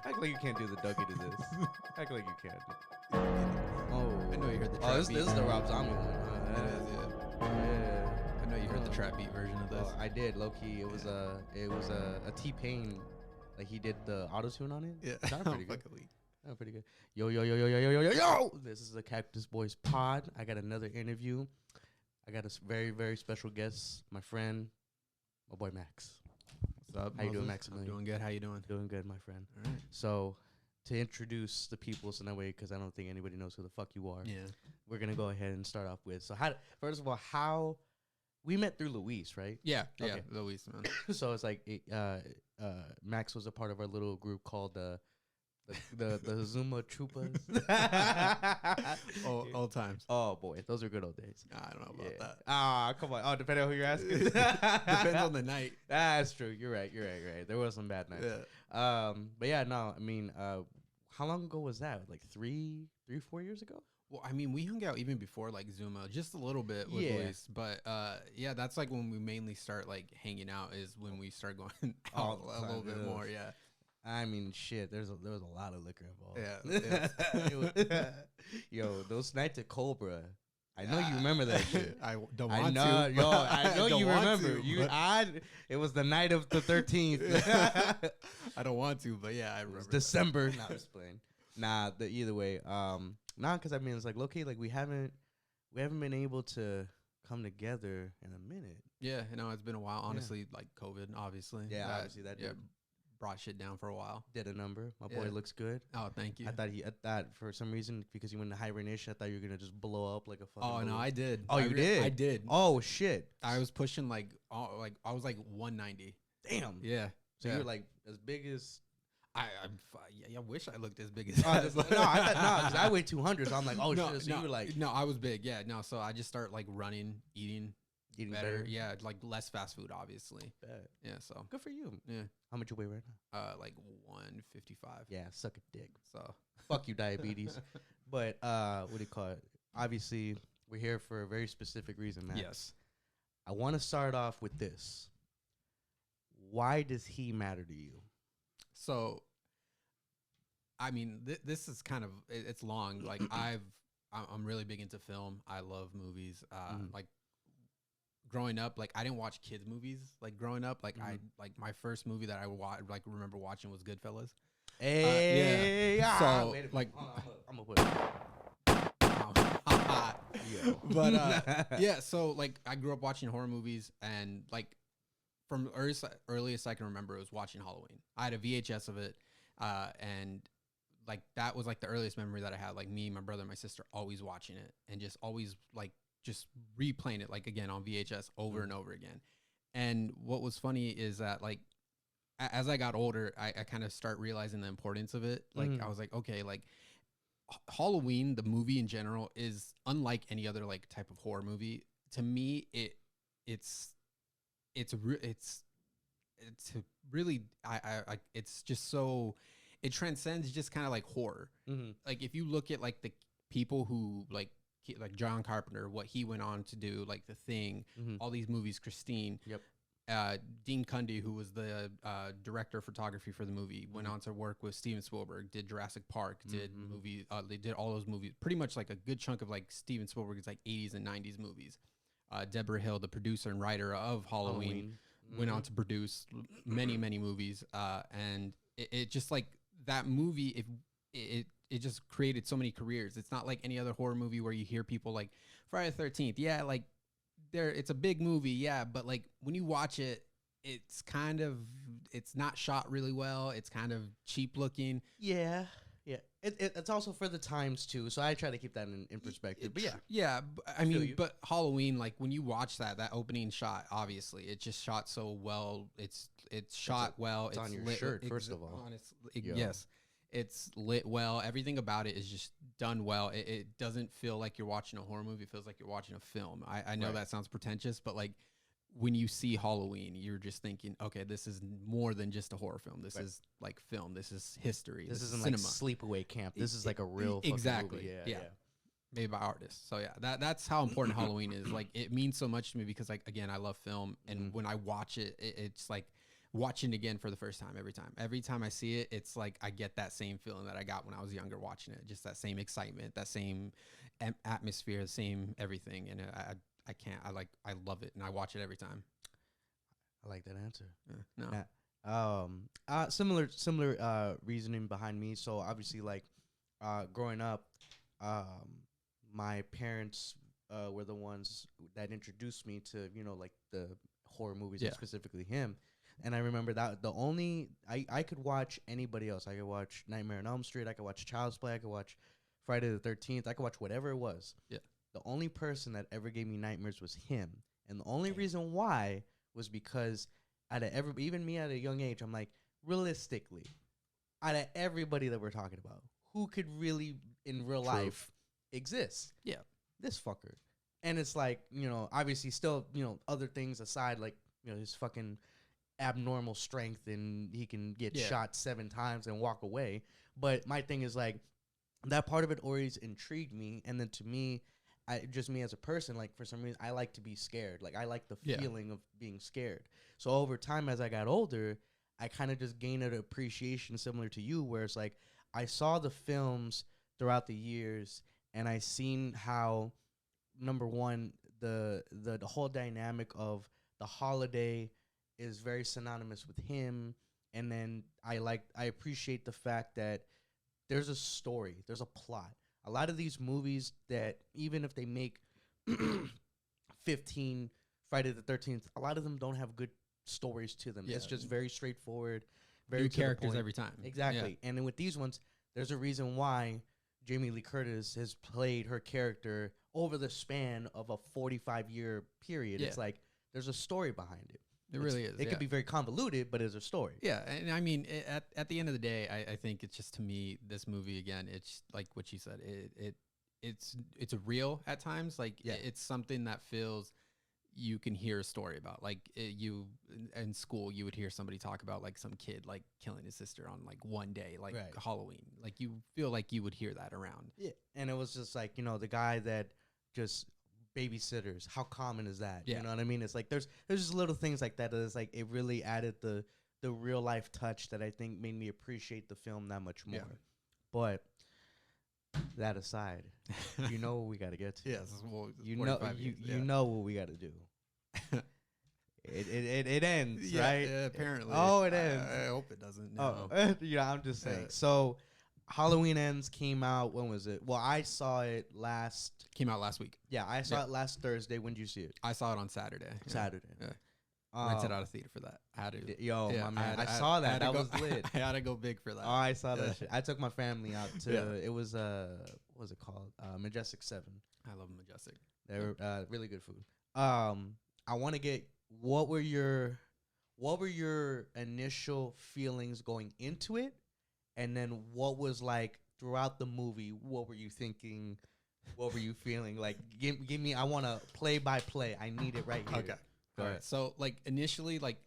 Act like you can't do the Dougie to this. Act like you can. I know you heard the trap this beat. is the Rob Zombie one. It is, Yeah. I know you heard the trap beat version of this. I did, low key. It was a T-Pain, like he did the auto tune on it. Yeah, Sounded pretty good. fucking weak. Sounded pretty good. Yo yo yo yo yo yo yo yo yo. This is the Cactus Boys pod. I got another interview. I got a very very special guest, my friend, my boy Max. What's up? How you doing, Moses? Maximilian? I'm doing good. How you doing? Doing good, my friend. All right. So, to introduce the people, so that way, because I don't think anybody knows who the fuck you are. Yeah. We're gonna go ahead and start off with. So, first of all, how we met through Luis, right? Yeah. Yeah. Okay. Luis, man. So it's like Max was a part of our little group called the Zuma Chupas. Old times. Oh boy, those are good old days. I don't know about that. Ah, come on. Oh, depending on who you're asking. Depends on the night. That's true. You're right. Right. There was some bad nights. Yeah. But yeah, no. I mean, how long ago was that? Like 4 years ago? Well, I mean, we hung out even before like Zuma, just a little bit with Luis. But yeah, that's like when we mainly start like hanging out is when we start going out a little bit more. Yeah. I mean, shit. There was a lot of liquor involved. Yeah. Yo, those nights at Cobra. I know you remember that shit. I don't want to. I know you remember. To, it was the night of the 13th. I don't want to, but yeah, I remember. December. Nah, I'm just playing. Nah, either way. Because I mean, it's like low-key, like we haven't been able to come together in a minute. Yeah, it's been a while. Honestly, like COVID, obviously. Yeah, obviously that did. Brought shit down for a while. Did a number. My boy looks good. Oh, thank you. I thought for some reason, because you went into hibernation, I thought you were gonna just blow up like a fucking. Oh no, I did. Oh, you did? I did. Oh shit. I was pushing like I was like 190. Damn. Yeah. So you were like as big as. I wish I looked as big as. Because I weigh 200, so I'm like, oh shit. So you were like. No, I was big. Yeah. No, so I just start like running, eating better. Yeah, like less fast food, obviously. Bet. Yeah. So good for you. Yeah. How much you weigh right now? Like 155. Yeah, suck a dick. So fuck you, diabetes. But what do you call it? Obviously, we're here for a very specific reason, Max. Yes. I want to start off with this. Why does he matter to you? So, I mean, this is kind of it's long. Like I'm really big into film. I love movies. Like. Growing up, like I didn't watch kids movies. Like growing up, like I like my first movie that I remember watching was Goodfellas. Hey, yeah. So like, I'm gonna put it. But yeah. So like, I grew up watching horror movies, and like from earliest I can remember, it was watching Halloween. I had a VHS of it, and like that was like the earliest memory that I had. Like me, my brother, and my sister always watching it, and just always like. Just replaying it like again on VHS over and over again. And what was funny is that like as I got older, I kind of start realizing the importance of it. Like I was like, okay, like Halloween, the movie in general, is unlike any other like type of horror movie. To me, it's really it's just so it transcends just kind of like horror. Like if you look at like the people who like John Carpenter, what he went on to do, like The Thing, all these movies, Christine. Yep. Dean Cundy, who was the director of photography for the movie, went on to work with Steven Spielberg, did Jurassic Park, did movie. They did all those movies. Pretty much like a good chunk of like Steven Spielberg's like 80s and 90s movies. Deborah Hill, the producer and writer of Halloween. Went on to produce many movies. And it just like that movie, it just created so many careers. It's not like any other horror movie where you hear people like Friday the 13th. Yeah, like it's a big movie. Yeah, but like when you watch it, it's not shot really well. It's kind of cheap looking. Yeah. It's also for the times too. So I try to keep that in perspective. But yeah. I mean, but Halloween, like when you watch that opening shot, obviously it just shot so well. It's shot well. It's on your shirt, first of all. Yes. It's lit well. Everything about it is just done well. It doesn't feel like you're watching a horror movie. It feels like you're watching a film. I know that sounds pretentious, but like when you see Halloween, you're just thinking, okay, this is more than just a horror film. This is like film. This is history. This isn't cinema. Like sleepaway camp. This is like a real exactly movie. Yeah. Made by artists. So yeah, that's how important Halloween is. Like it means so much to me because like again, I love film, and when I watch it, it's like watching it again for the first time every time I see it, it's like I get that same feeling that I got when I was younger watching it, just that same excitement, that same atmosphere, the same everything. And I can't, I love it, and I watch it every time. I like that answer. No. Similar reasoning behind me. So obviously, like, growing up, my parents were the ones that introduced me to, like the horror movies, and specifically him. And I remember that I could watch anybody else. I could watch Nightmare on Elm Street. I could watch Child's Play. I could watch Friday the 13th. I could watch whatever it was. Yeah. The only person that ever gave me nightmares was him. And the only reason why was because even me at a young age, I'm like, realistically, out of everybody that we're talking about, who could really in real life exist? Yeah. This fucker. And it's like, obviously still, other things aside, like, his fucking abnormal strength and he can get shot 7 times and walk away. But my thing is, like, that part of it always intrigued me. And then to me, just me as a person, like, for some reason, I like to be scared. Like, I like the feeling of being scared. So over time, as I got older, I kind of just gained an appreciation similar to you, where it's like, I saw the films throughout the years, and I seen how, number one, the whole dynamic of the holiday is very synonymous with him. And then I appreciate the fact that there's a story, there's a plot. A lot of these movies that, even if they make 15 Friday the 13th, a lot of them don't have good stories to them. It's just very straightforward, very new characters every time. Exactly. And then with these ones, there's a reason why Jamie Lee Curtis has played her character over the span of a 45-year period. It's like there's a story behind it. Really is. It could be very convoluted, but there's a story. Yeah, and I mean, at the end of the day, I think it's just, to me, this movie, again, it's like what you said. It's real at times. Like, it's something that feels you can hear a story about. Like, you in school, you would hear somebody talk about, like, some kid, like, killing his sister on, like, one day, like Halloween. Like, you feel like you would hear that around. Yeah, and it was just like, the guy that just babysitters. How common is that? Yeah. You know what I mean? It's like there's just little things like that. It's like it really added the real life touch that I think made me appreciate the film that much more. Yeah. But that aside, you know what we got to get to. Yes, well, you know what we got to do. It ends, right? Yeah, apparently. Oh, it ends. I hope it doesn't. No. Oh, I'm just saying. So Halloween Ends came out. When was it? Well, I saw it Came out last week. Yeah, I saw it last Thursday. When did you see it? I saw it on Saturday. Saturday. Yeah. Rented out of theater for that. I had to. Yo, my man. I saw that. That was lit. I had to go big for that. Oh, I saw that shit. I took my family out to. It was what was it called? Majestic 7. I love Majestic. They were really good food. I want to get what were your initial feelings going into it, and then what was like throughout the movie? What were you thinking? What were you feeling? Like, give me. I want to play by play. I need it right here. Okay. All right. So, like, initially, like,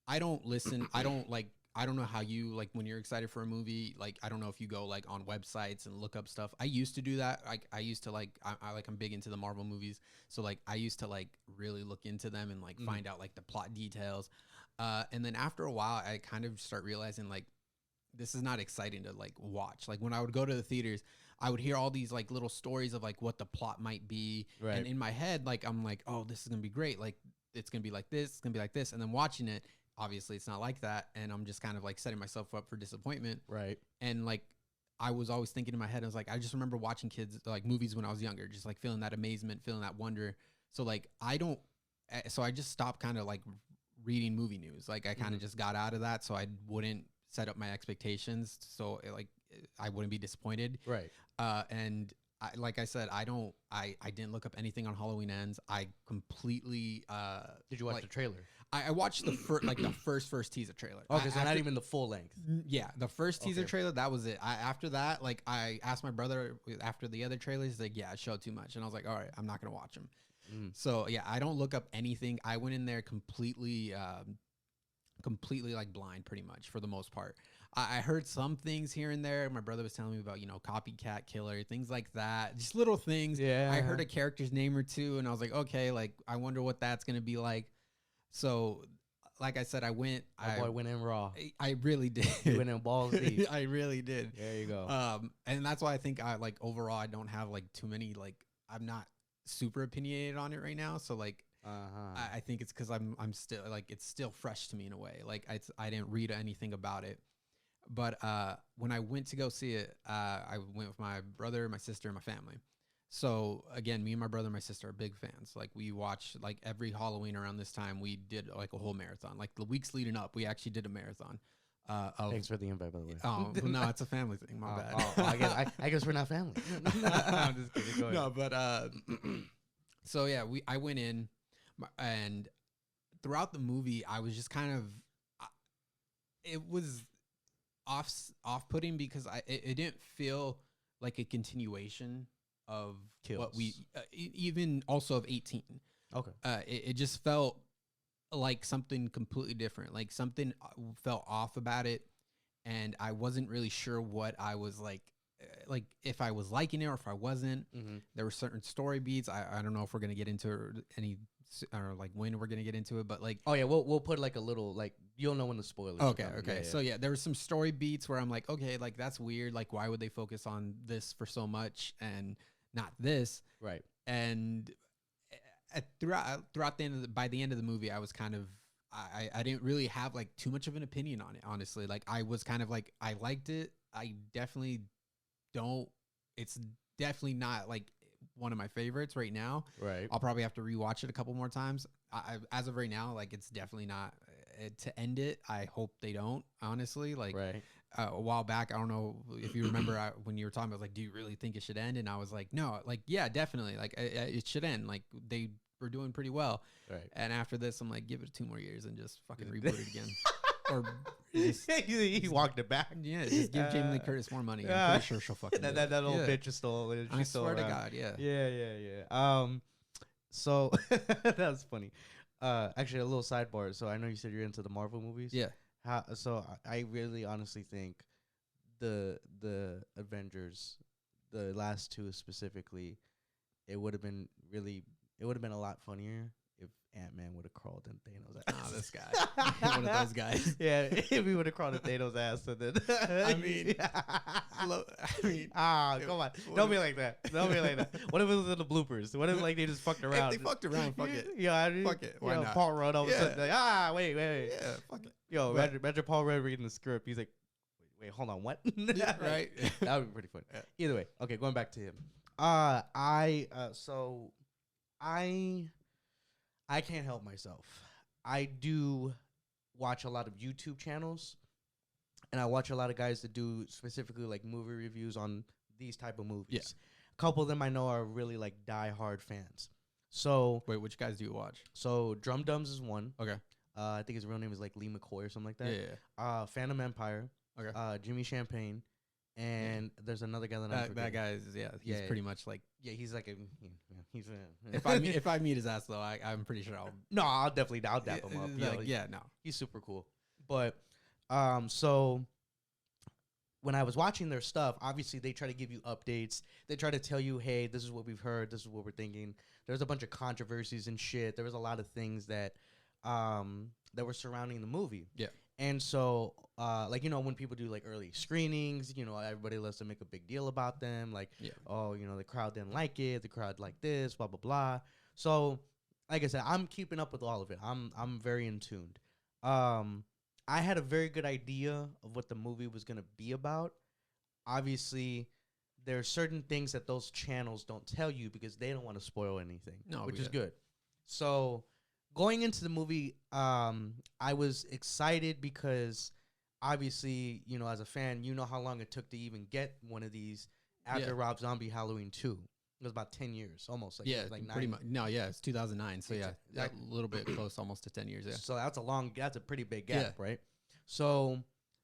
I don't listen. I don't know how you, like, when you're excited for a movie, like, I don't know if you go, like, on websites and look up stuff. I used to do that. Like, I used to, like, I'm big into the Marvel movies. So, like, I used to, like, really look into them and, like, find out, like, the plot details. And then after a while, I kind of start realizing, like, this is not exciting to, like, watch. Like, when I would go to the theaters, I would hear all these, like, little stories of, like, what the plot might be. Right. And in my head, like, I'm like, oh, this is going to be great. Like, it's going to be like this. It's going to be like this. And then watching it, obviously it's not like that. And I'm just kind of, like, setting myself up for disappointment. Right. And, like, I was always thinking in my head, I was like, I just remember watching like, movies when I was younger, just, like, feeling that amazement, feeling that wonder. So, like, I just stopped kind of, like, reading movie news. Like, I kind of just got out of that so I wouldn't set up my expectations. So, like, I wouldn't be disappointed. Right. And like I said, I didn't look up anything on Halloween Ends. I completely Did you watch the trailer? I watched the first teaser trailer. Okay, so not even the full length. Yeah, the first teaser trailer, that was it. After that, like, I asked my brother after the other trailers, he's like, yeah, it showed too much. And I was like, all right, I'm not gonna watch them. So yeah, I don't look up anything. I went in there completely like blind, pretty much, for the most part. I heard some things here and there. My brother was telling me about, copycat killer, things like that. Just little things. Yeah. I heard a character's name or two, and I was like, okay, like, I wonder what that's going to be like. So, like I said, I went. My boy went in raw. I really did. He went in balls deep. I really did. There you go. And that's why I think I like overall I don't have like too many like I'm not super opinionated on it right now. So like I think it's because I'm still like it's still fresh to me in a way. Like I didn't read anything about it. But when I went to go see it, I went with my brother, my sister, and my family. So again, me and my brother and my sister are big fans. Like we watched like every Halloween around this time, we did like a whole marathon. Like the weeks leading up, we actually did a marathon. Thanks for the invite, by the way. Oh no, it's a family thing. My bad. I guess we're not family. I'm just kidding. Go ahead. No, but so yeah, I went in, and throughout the movie, I was just kind of, it was off-putting because it didn't feel like a continuation of Kills. What we even also of 18. Okay. It just felt like something completely different. Like something felt off about it, and I wasn't really sure what I was like if I was liking it or if I wasn't. Mm-hmm. There were certain story beats. I don't know if we're gonna get into any or like when we're gonna get into it, but like we'll put like a little like you'll know when the spoilers. Okay. Yeah. So yeah, there were some story beats where I'm like, okay, like that's weird. Like why would they focus on this for so much and not this? Right. And throughout the end of by the end of the movie, I was kind of I didn't really have like too much of an opinion on it, honestly. Like I was kind of like I liked it. I definitely don't. It's definitely not like one of my favorites right now. Right. I'll probably have to rewatch it a couple more times. As of right now, like it's definitely not to end it. I hope they don't. Honestly, like right. A while back, I don't know if you remember when you were talking about like, do you really think it should end? And I was like, no, like yeah, definitely, like it should end. Like they were doing pretty well. Right. And after this, I'm like, give it 2 more years and just fucking reboot it again. Or just, he walked it back. Yeah, just give Jamie Lee Curtis more money. I'm pretty sure she'll fucking that old bitch is still. I swear to God, yeah. Yeah. So that was funny. Actually, a little sidebar. So I know you said you're into the Marvel movies. Yeah. So I really honestly think the Avengers, the last 2 specifically, it would have been a lot funnier if Ant-Man would have crawled in Thanos' ass. Oh, this guy. One of those guys. Yeah, if he would have crawled in Thanos' ass, and then I mean, come on. Don't be like that. What if it was in the bloopers? What if like they just fucked around? If they fucked around, fuck it. Yeah, I mean, fuck it. Why not? Paul Rudd all of a sudden, like, wait. Yeah, fuck it. Yo, imagine Paul Rudd reading the script. He's like, wait, hold on, what? Right. That would be pretty funny. Yeah. Either way, okay, going back to him. I can't help myself. I do watch a lot of YouTube channels, and I watch a lot of guys that do specifically like movie reviews on these type of movies. Yeah. A couple of them I know are really like die-hard fans. So wait, which guys do you watch? So Drum Dums is one. Okay. I think his real name is like Lee McCoy or something like that. Yeah. Phantom Empire. Okay. Jimmy Champagne. And there's another guy that guy is he's pretty much like he's like he's if I meet his ass though I'm pretty sure I'll definitely dap him up. No, he's super cool. But so when I was watching their stuff, obviously they try to give you updates. They try to tell you, hey, this is what we've heard, this is what we're thinking. There's a bunch of controversies and shit. There was a lot of things that were surrounding the movie. Yeah. And so, like, when people do, like, early screenings, everybody loves to make a big deal about them. Like, oh, the crowd didn't like it. The crowd liked this, blah, blah, blah. So, like I said, I'm keeping up with all of it. I'm very in tuned. I had a very good idea of what the movie was going to be about. Obviously, there are certain things that those channels don't tell you because they don't want to spoil anything, which is good. So going into the movie, I was excited because obviously, as a fan, how long it took to even get one of these after Rob Zombie Halloween 2. It was about 10 years, almost. Like, yeah, like pretty much. No, yeah, it's 2009. So, yeah, a little bit close, almost to 10 years, yeah. So, that's a pretty big gap, right? So,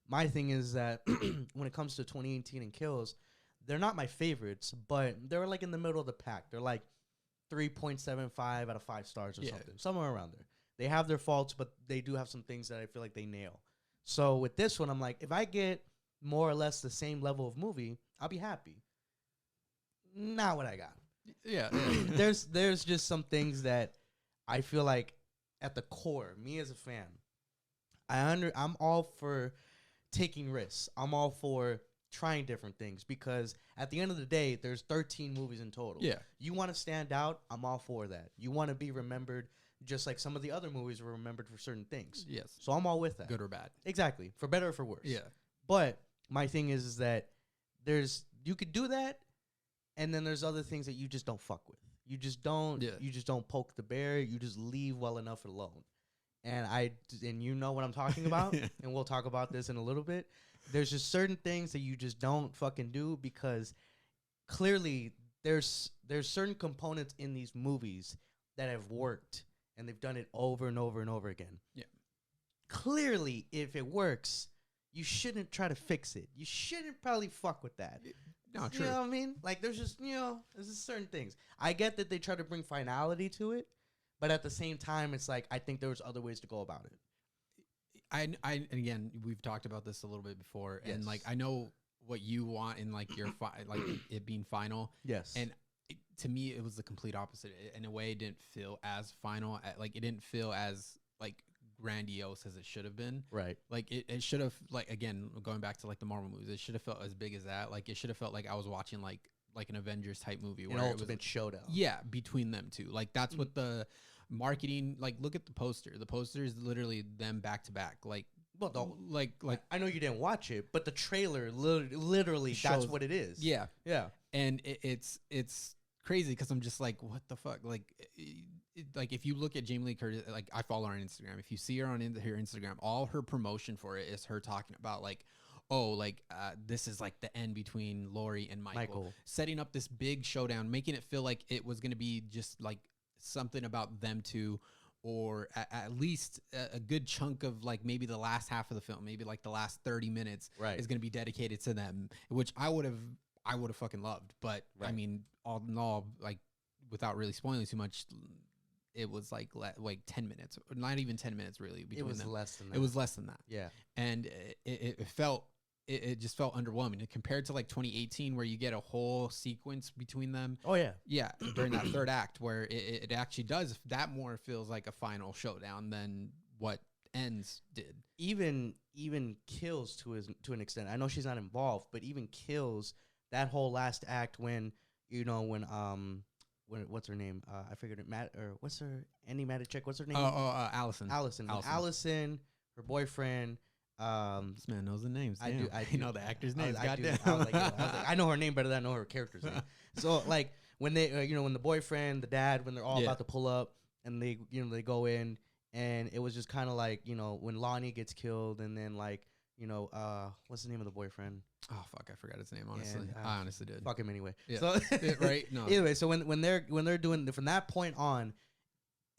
my thing is that when it comes to 2018 and Kills, they're not my favorites, but they're like in the middle of the pack. They're like 3.75 out of 5 stars or something, somewhere around there. They have their faults, but they do have some things that I feel like they nail. So with this one, I'm like, if I get more or less the same level of movie, I'll be happy. Not what I got. Yeah. There's just some things that I feel like at the core, me as a fan, I'm all for taking risks. I'm all for trying different things because at the end of the day, there's 13 movies in total. Yeah. You want to stand out, I'm all for that. You want to be remembered just like some of the other movies were remembered for certain things. Yes. So I'm all with that. Good or bad. Exactly. For better or for worse. Yeah. But my thing is that you could do that, and then there's other things that you just don't fuck with. You just don't poke the bear. You just leave well enough alone. And you know what I'm talking about, and we'll talk about this in a little bit. There's just certain things that you just don't fucking do because clearly there's certain components in these movies that have worked, and they've done it over and over and over again. Yeah. Clearly, if it works, you shouldn't try to fix it. You shouldn't probably fuck with that. No, true. You know what I mean? Like, there's just certain things. I get that they try to bring finality to it, but at the same time, it's like, I think there was other ways to go about it. I again, we've talked about this a little bit before, Yes. and like, I know what you want in like your like it being final. Yes. And to me, it was the complete opposite. In a way, it didn't feel as final. Like, it didn't feel as like grandiose as it should have been. Right. Like, it should have, like, again, going back to like the Marvel movies, it should have felt as big as that. Like, it should have felt like I was watching like an Avengers type movie, An where it ultimate was showdown. Yeah, between them two. Like, that's what the marketing, like, look at the poster. The poster is literally them back to back. Like, well, like I know you didn't watch it, but the trailer literally shows, that's what it is. Yeah. Yeah. And it's crazy because I'm just like, what the fuck? Like, like, if you look at Jamie Lee Curtis, like, I follow her on Instagram. If you see her on her Instagram, all her promotion for it is her talking about like, oh, like, this is like the end between Lori and Michael, setting up this big showdown, making it feel like it was going to be just like something about them two, or at least a good chunk of like maybe the last half of the film, maybe like the last 30 minutes is going to be dedicated to them, which I would have fucking loved. But I mean, all in all, like, without really spoiling too much, it was like 10 minutes, or not even 10 minutes really between them. It was less than that. It was less than that. Yeah. And it just felt underwhelming compared to like 2018, where you get a whole sequence between them. Oh yeah. Yeah. During that third act, where it actually does, that more feels like a final showdown than what Ends did. Even Kills to an extent. I know she's not involved, but even Kills, that whole last act when what's her name? I figured it. What's her? Annie Matichek. What's her name? Allison. Allison, her boyfriend. This man knows the names. I do. You know the actors' names. Goddamn. I know her name better than I know her character's name. So like when they, when the boyfriend, the dad, when they're all about to pull up, and they go in, and it was just kind of like, when Lonnie gets killed, and then like, what's the name of the boyfriend? Oh fuck, I forgot his name. Honestly, I honestly did. Fuck him anyway. Yeah. So right. No. Anyway, so when they're doing from that point on,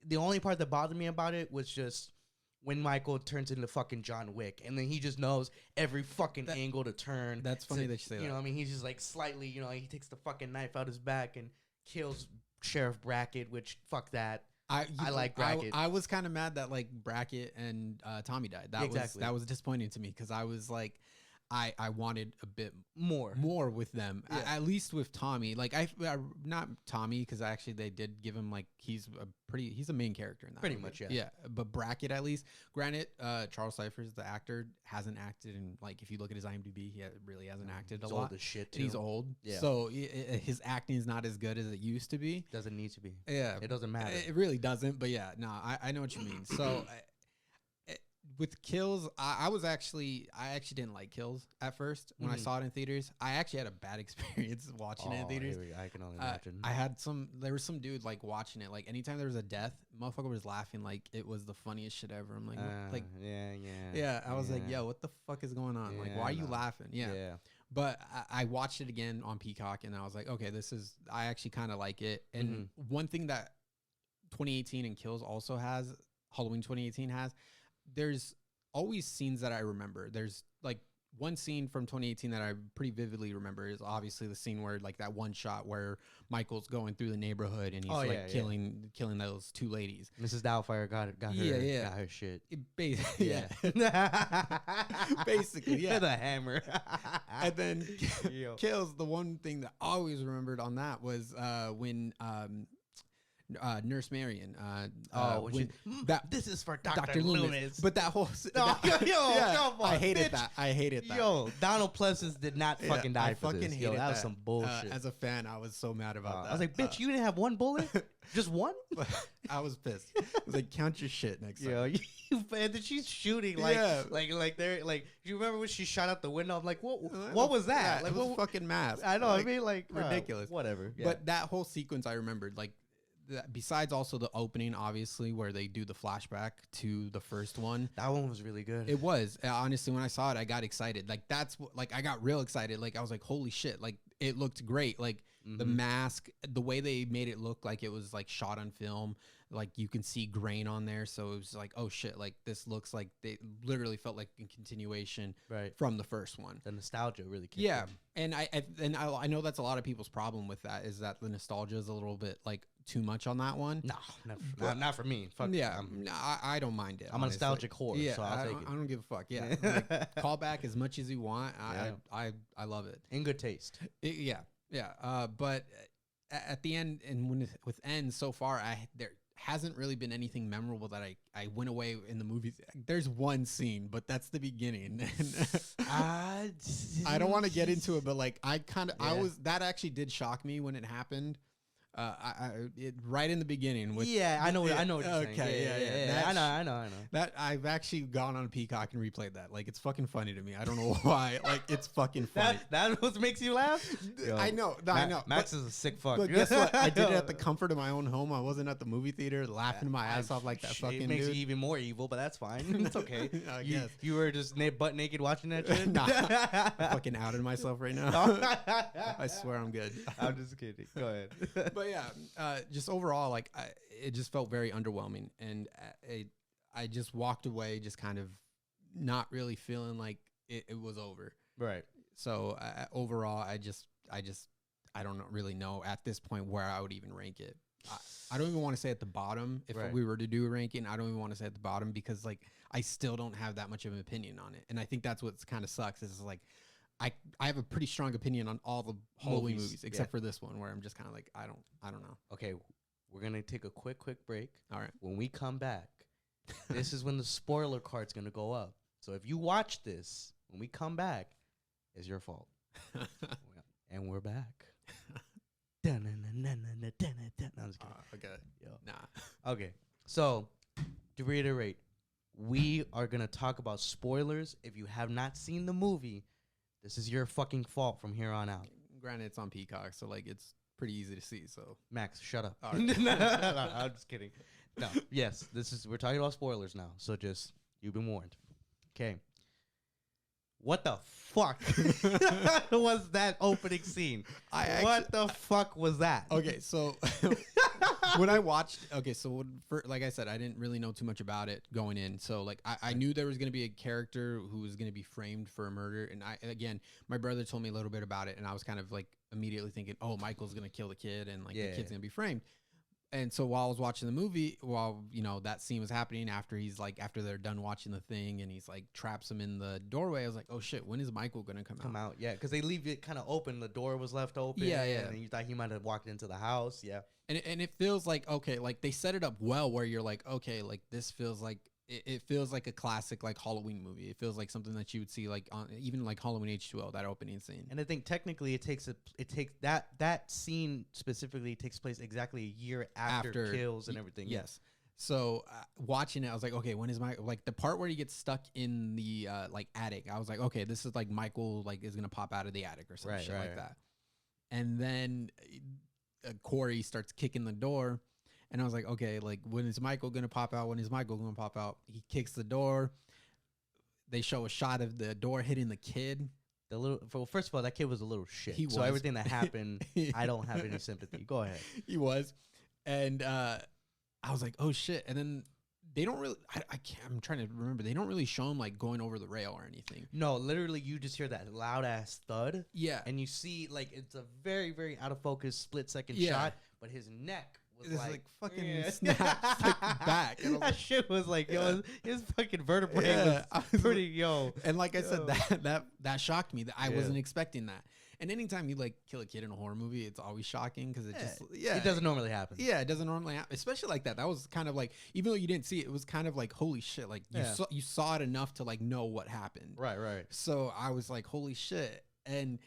the only part that bothered me about it was just when Michael turns into fucking John Wick, and then he just knows every fucking angle to turn. That's funny that you say that. You know, I mean, he's just like slightly, he takes the fucking knife out his back and kills Sheriff Brackett, which fuck that. I like Brackett. I was kind of mad that like Brackett and Tommy died. That was disappointing to me, because I was like, I wanted a bit more with them, at least with Tommy. Like not Tommy, because actually they did give him like he's a main character in that. Pretty movie. much, yeah. Yeah, but Brackett at least. Granted, Charles Cyphers, the actor, hasn't acted in, like, if you look at his IMDb, he really hasn't acted a lot. He's old as shit too. He's old, yeah. So his acting is not as good as it used to be. Doesn't need to be. Yeah, it doesn't matter. It really doesn't. But yeah, no, I know what you mean. So. With Kills, I actually didn't like Kills at first when I saw it in theaters. I actually had a bad experience watching it in theaters. I can only imagine. There was some dude like watching it. Like anytime there was a death, motherfucker was laughing like it was the funniest shit ever. I'm like, yeah. I was like, yo, what the fuck is going on? Like, why are you laughing? Yeah. But I watched it again on Peacock, and I was like, okay, I actually kind of like it. And one thing that 2018 and Kills also has, Halloween 2018 has, there's always scenes that I remember. There's like one scene from 2018 that I pretty vividly remember is obviously the scene where like that one shot where Michael's going through the neighborhood and he's killing those two ladies. Mrs. Doubtfire got her shit. Basically, the hammer. And then Kills, the one thing that I always remembered on that was when Nurse Marion. This is for Dr. Dr. Loomis. But that whole I hated that. I hated that. Yo, Donald Pleasance did not fucking die for this. Yo, that was some bullshit. As a fan, I was so mad about that. I was like, bitch, you didn't have one bullet? Just one? I was pissed. I was like, count your shit next time. Yo, and then she's shooting like they're like. Do you remember when she shot out the window? I'm like, what was that? Like, it was fucking mask. I know. I mean, like ridiculous. Whatever. Yeah. But that whole sequence, I remembered. Like, besides also the opening, obviously, where they do the flashback to the first one. That one was really good. It was. Honestly, when I saw it, I got excited. Like, I got real excited. Like, I was like, holy shit. Like, it looked great. Like, the mask, the way they made it look like it was like shot on film. Like, you can see grain on there. So it was like, oh shit. Like, this looks like they literally felt like a continuation from the first one. The nostalgia really kicked And in. I know that's a lot of people's problem with that, is that the nostalgia is a little bit like too much on that one. No, not for me. Fuck yeah, I don't mind it. I'm honestly. A nostalgic whore, so I'll take it. I don't give a fuck. Yeah, like, call back as much as you want. I love it. In good taste. But at the end, and with ends so far, there hasn't really been anything memorable that I went away in the movies. There's one scene, but that's the beginning. I don't want to get into it, but like I that actually did shock me when it happened. Right in the beginning with I know what you're saying. Okay, I know. That I've actually gone on Peacock and replayed that. Like, it's fucking funny to me. I don't know why. Like, it's fucking funny. That what makes you laugh? Yo, I know. Max is a sick fuck. But guess what? I did it at the comfort of my own home. I wasn't at the movie theater laughing my ass off like that fucking It makes dude. you even more evil, but that's fine. It's okay. I guess. You were just butt naked watching that shit? Nah, I'm fucking outed myself right now. I swear I'm good. I'm just kidding. Go ahead. But yeah, just overall, like, it just felt very underwhelming, and I just walked away just kind of not really feeling like it was over. Right. So overall, I don't really know at this point where I would even rank it. I don't even want to say at the bottom. If we were to do a ranking, I don't even want to say at the bottom, because like I still don't have that much of an opinion on it, and I think that's what kind of sucks. Is like I have a pretty strong opinion on all the Halloween movies except for this one, where I'm just kind of like I don't know. Okay, we're gonna take a quick break. All right. When we come back, this is when the spoiler card's gonna go up. So if you watch this, when we come back, it's your fault. And we're back. No, I'm just kidding. Okay. Yo. Nah. Okay. So to reiterate, we are gonna talk about spoilers. If you have not seen the movie, this is your fucking fault from here on out. Granted, it's on Peacock, so like it's pretty easy to see. So Max, shut up. All right. No, I'm just kidding. No, yes, we're talking about spoilers now. So just you've been warned. Okay. What the fuck was that opening scene? What the fuck was that? Okay, so when I watched, like I said, I didn't really know too much about it going in. So like I knew there was going to be a character who was going to be framed for a murder. And my brother told me a little bit about it, and I was kind of like immediately thinking, oh, Michael's going to kill the kid, and like the kid's going to be framed. And so while I was watching the movie, that scene was happening, after they're done watching the thing, and he's like traps him in the doorway, I was like, oh shit, when is Michael gonna come out? Yeah, because they leave it kind of open. The door was left open. Yeah. And you thought he might have walked into the house. Yeah. And it feels like, okay, like they set it up well, where you're like, okay, like this feels like it feels like a classic like Halloween movie. It feels like something that you would see like on even like Halloween H2O, that opening scene. And I think technically it takes that scene specifically takes place exactly a year after kills and everything. Yes. So watching it, I was like, okay, when is like the part where he gets stuck in the like attic? I was like, okay, this is like Michael like is gonna pop out of the attic or some shit like that. And then Corey starts kicking the door. And I was like, okay, like, when is Michael going to pop out? When is Michael going to pop out? He kicks the door. They show a shot of the door hitting the kid. First of all, that kid was a little shit. So everything that happened, I don't have any sympathy. Go ahead. He was. And I was like, oh, shit. And then they don't really, I'm trying to remember. They don't really show him, like, going over the rail or anything. No, literally, you just hear that loud-ass thud. Yeah. And you see, like, it's a very, very out-of-focus split-second shot, but his neck was like fucking snapped like back. And that shit was like, his fucking vertebrae was pretty, And like I said, that shocked me. That I wasn't expecting that. And anytime you like kill a kid in a horror movie, it's always shocking because it doesn't normally happen. Yeah, it doesn't normally happen, especially like that. That was kind of like, even though you didn't see it, it was kind of like, holy shit, like you saw it enough to like know what happened. Right. So I was like, holy shit. And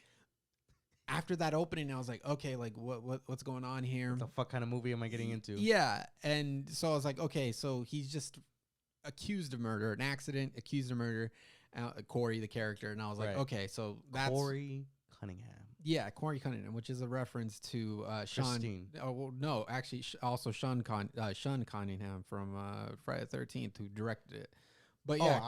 after that opening, I was like, okay, like what's going on here? What the fuck kind of movie am I getting into? Yeah. And so I was like, okay, so he's just accused of murder, an accident, accused of murder, Corey, the character. And I was like, okay, so that's Corey Cunningham. Yeah, Corey Cunningham, which is a reference to Sean. Christine. Oh, well, no, actually, also Sean Cunningham from Friday the 13th, who directed it. But yeah,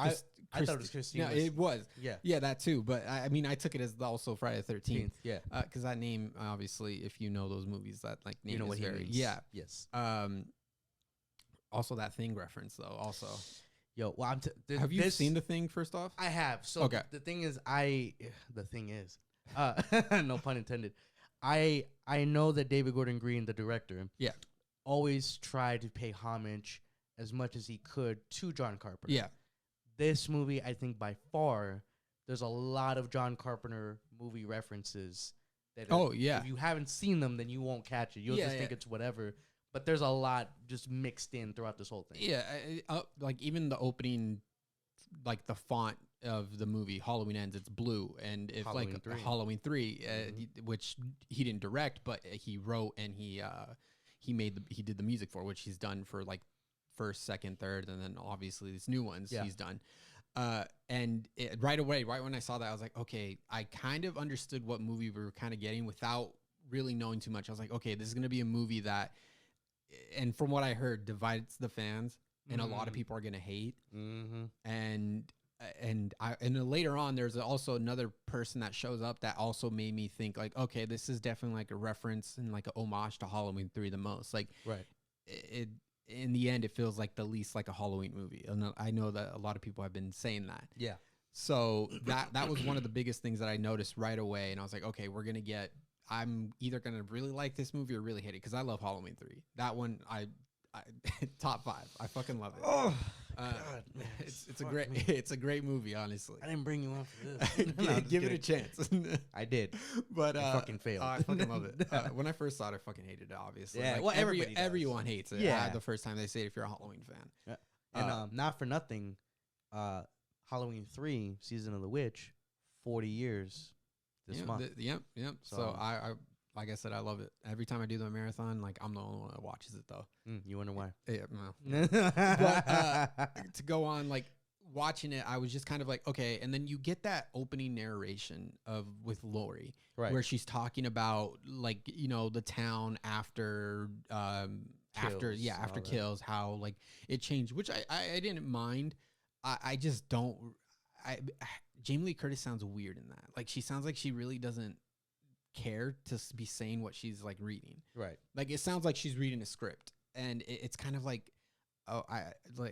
I thought it was Christine. No, it was. Yeah, that too. But I mean, I took it as also Friday the 13th. Yeah, because that name, obviously, if you know those movies, that like name, you know is what he means. Yeah. Yes. Also that Thing reference though. Also, yo, well, have you seen The Thing? First off, I have. So okay. The thing is, no pun intended. I know that David Gordon Green, the director, always tried to pay homage as much as he could to John Carpenter. Yeah. This movie, I think by far, there's a lot of John Carpenter movie references. That if you haven't seen them, then you won't catch it. You'll just think it's whatever. But there's a lot just mixed in throughout this whole thing. Yeah, like even the opening, like the font of the movie Halloween Ends, it's blue, and if Halloween like 3. Halloween 3, which he didn't direct, but he wrote and he did the music for, which he's done for like first, second, third, and then obviously these new ones he's done. And right away, right when I saw that, I was like, okay, I kind of understood what movie we were kind of getting without really knowing too much. I was like, okay, this is going to be a movie that, and from what I heard, divides the fans, and a lot of people are going to hate. And later on, there's also another person that shows up that also made me think like, okay, this is definitely like a reference and like a homage to Halloween 3 the most. Like, it in the end, it feels like the least like a Halloween movie. And I know that a lot of people have been saying that. Yeah. So that was one of the biggest things that I noticed right away. And I was like, okay, I'm either going to really like this movie or really hate it, because I love Halloween 3. That one, I top 5. I fucking love it. Oh, God, man. It's a great movie, honestly. I didn't bring you on for this. Give it a chance. I did, but I fucking failed. I fucking love it. When I first saw it, I fucking hated it. Obviously, yeah. Like, well, everyone hates it. Yeah, the first time they say it, if you're a Halloween fan. Yeah. And not for nothing, Halloween 3, Season of the Witch, 40 years this month. Yep. So I like I said, I love it. Every time I do the marathon, like I'm the only one that watches it though. You wonder why? Yeah, no. But to go on, like watching it, I was just kind of like, okay. And then you get that opening narration with Lori, where she's talking about like, you know, the town after kills, how like it changed, which I didn't mind. I just don't. Jamie Lee Curtis sounds weird in that. Like she sounds like she really doesn't care to be saying what she's like reading. Right. Like it sounds like she's reading a script, and it's kind of like, I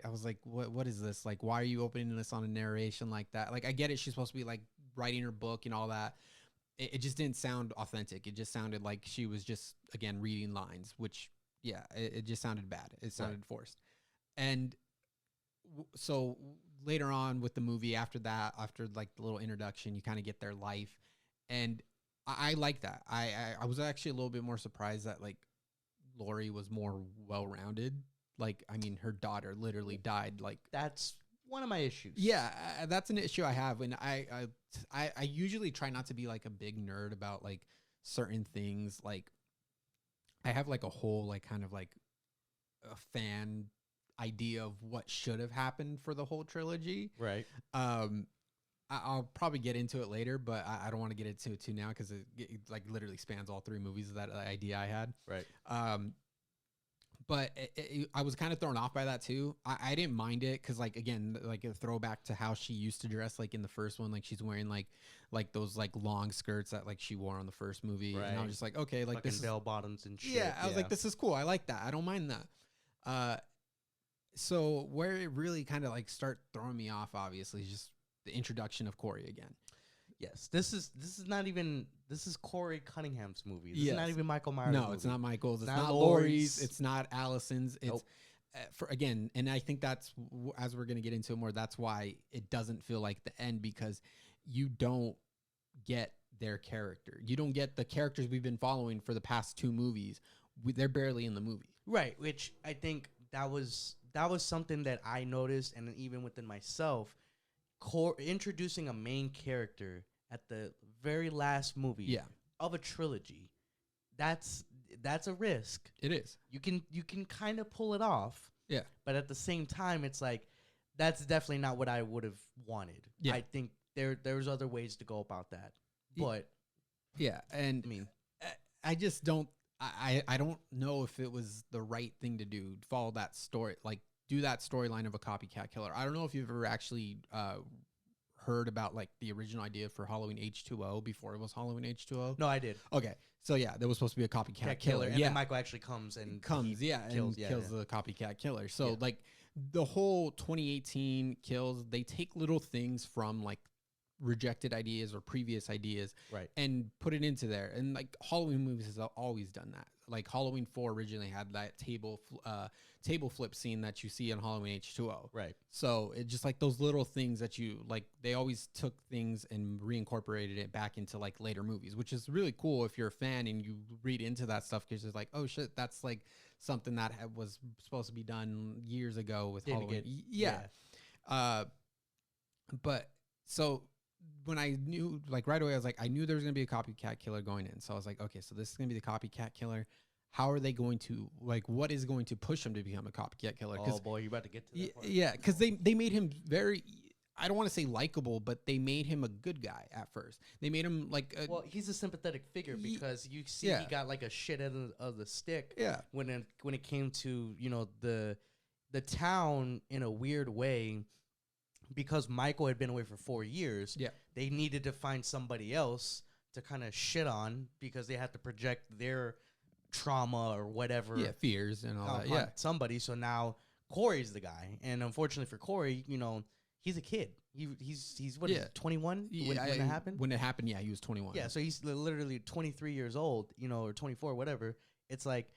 was like, what is this? Like, why are you opening this on a narration like that? Like I get it, she's supposed to be like writing her book and all that. It just didn't sound authentic. It just sounded like she was just again reading lines, which it just sounded bad. It sounded forced. And so later on with the movie, after like the little introduction, you kind of get their life, and I like that. I was actually a little bit more surprised that like Lori was more well-rounded. Like, I mean, her daughter literally died. Like that's one of my issues. Yeah, that's an issue I have. And I usually try not to be like a big nerd about like certain things. Like I have like a whole like kind of like a fan idea of what should have happened for the whole trilogy. Right. I'll probably get into it later, but I don't want to get into it too now because it like literally spans all 3 movies of that idea I had. Right. But I was kind of thrown off by that too. I didn't mind it because like again, like a throwback to how she used to dress like in the first one. Like she's wearing like those like long skirts that like she wore on the first movie. Right. And I was just like, okay, like this bell bottoms and shit. Yeah, I was like, this is cool. I like that. I don't mind that. So where it really kind of like start throwing me off, obviously, is just the introduction of Corey again. Yes, this is Corey Cunningham's movie. This is not even Michael Myers' movie. It's not Michael's. It's not Laurie's. It's not Allison's. It's for again, and I think that's as we're gonna get into it more. That's why it doesn't feel like the end, because you don't get their character. You don't get the characters we've been following for the past 2 movies. They're barely in the movie. Right, which I think that was something that I noticed, and even within myself, introducing a main character at the very last movie of a trilogy. That's a risk. It is. You can kind of pull it off. Yeah. But at the same time, it's like that's definitely not what I would have wanted. Yeah. I think there's other ways to go about that. But yeah, and I mean, I just don't. I don't know if it was the right thing to do. Follow that story, like do that storyline of a copycat killer. I don't know if you've ever actually heard about like the original idea for Halloween H2O before it was Halloween H2O. No, I did. Okay, so yeah, there was supposed to be a copycat killer. And then Michael actually comes and kills the copycat killer. So like the whole 2018 kills, they take little things from like rejected ideas or previous ideas and put it into there. And like Halloween movies has always done that. Like Halloween 4 originally had that table flip scene that you see on Halloween H2O. Right. So it just like those little things that you like, they always took things and reincorporated it back into like later movies, which is really cool if you're a fan and you read into that stuff, because it's like, oh shit, that's like something that was supposed to be done years ago with Halloween. But so when I knew, like right away, I was like, I knew there was going to be a copycat killer going in. So I was like, okay, so this is going to be the copycat killer. How are they going to, like, what is going to push him to become a copycat killer? Oh boy, you're about to get to that part. Yeah, because they made him very, I don't want to say likable, but they made him a good guy at first. They made him like well, he's a sympathetic figure because you see he got like a shit end of the stick. Yeah. When it came to, you know, the town in a weird way. Because Michael had been away for 4 years, they needed to find somebody else to kind of shit on because they had to project their trauma or whatever. Yeah, fears and all that. Yeah. Somebody. So now Corey's the guy. And unfortunately for Corey, you know, he's a kid. He's what, 21 when it happened? When it happened, he was 21. Yeah, so he's literally 23 years old, you know, or 24, whatever. It's like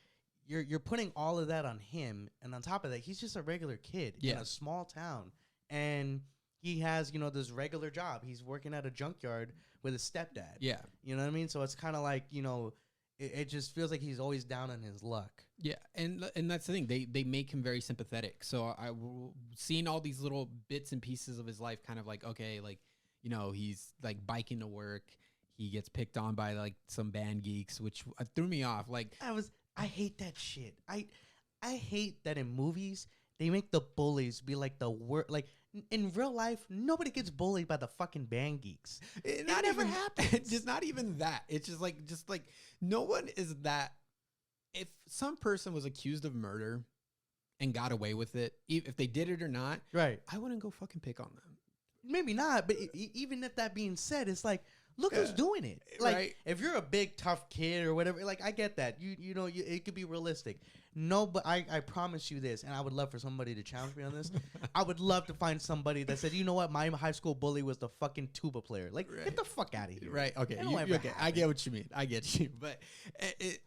you're putting all of that on him. And on top of that, he's just a regular kid in a small town. And he has, you know, this regular job. He's working at a junkyard with his stepdad. Yeah. You know what I mean? So it's kind of like, you know, it just feels like he's always down on his luck. Yeah. And that's the thing. They make him very sympathetic. So seeing all these little bits and pieces of his life kind of like, okay, like, you know, he's like biking to work. He gets picked on by like some band geeks, which threw me off. Like I hate that shit. I hate that in movies they make the bullies be like the worst. Like in real life, nobody gets bullied by the fucking band geeks. It never happens. Just not even that. It's just like no one is that. If some person was accused of murder and got away with it, if they did it or not, right? I wouldn't go fucking pick on them. Maybe not, but even if that being said, it's like, look who's doing it. Like, if you're a big tough kid or whatever, like I get that. You know, it could be realistic. No, but I promise you this, and I would love for somebody to challenge me on this. I would love to find somebody that said, you know what, my high school bully was the fucking tuba player. Like, get the fuck out of here. Right, okay. Okay, I get what you mean. I get you. But,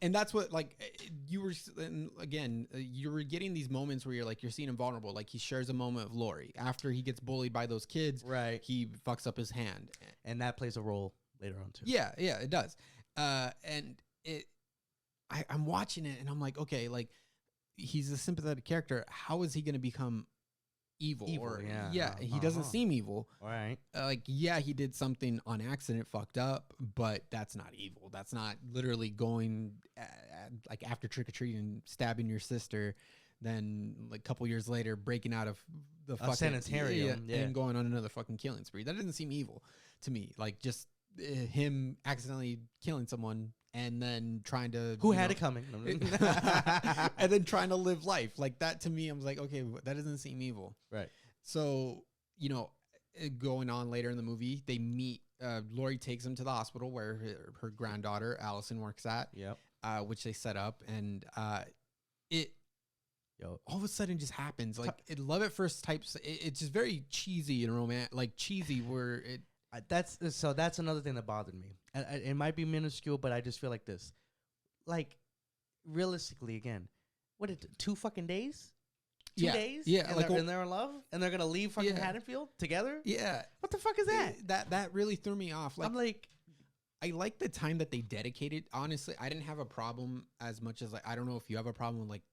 and that's what, like, you were, again, you were getting these moments where you're seeing him vulnerable. Like, he shares a moment of Lori. After he gets bullied by those kids, right, he fucks up his hand. And that plays a role later on, too. Yeah, it does. And I'm watching it and I'm like, okay, like he's a sympathetic character. How is he going to become evil? Or he doesn't seem evil. All right. Like, yeah, he did something on accident, fucked up, but that's not evil. That's not literally going like after trick or treating, stabbing your sister, then like a couple years later breaking out of the fucking sanitarium and going on another fucking killing spree. That doesn't seem evil to me. Like just him accidentally killing someone and then trying to who had it coming and then trying to live life like that. To me, I was like, okay, that doesn't seem evil. Right. So, you know, going on later in the movie, they meet, Lori takes him to the hospital where her granddaughter Allison works at. Yep. Which they set up, and all of a sudden just happens like love at first types. It's just very cheesy and romantic, like cheesy where it. That's another thing that bothered me. It might be minuscule, but I just feel like this. Like, realistically, again, what 2 fucking days? 2 days? Yeah. And they're in love? And they're going to leave fucking Haddonfield together? Yeah. What the fuck is that? That really threw me off. Like, I'm like, I like the time that they dedicated. Honestly, I didn't have a problem as much as like I don't know if you have a problem with like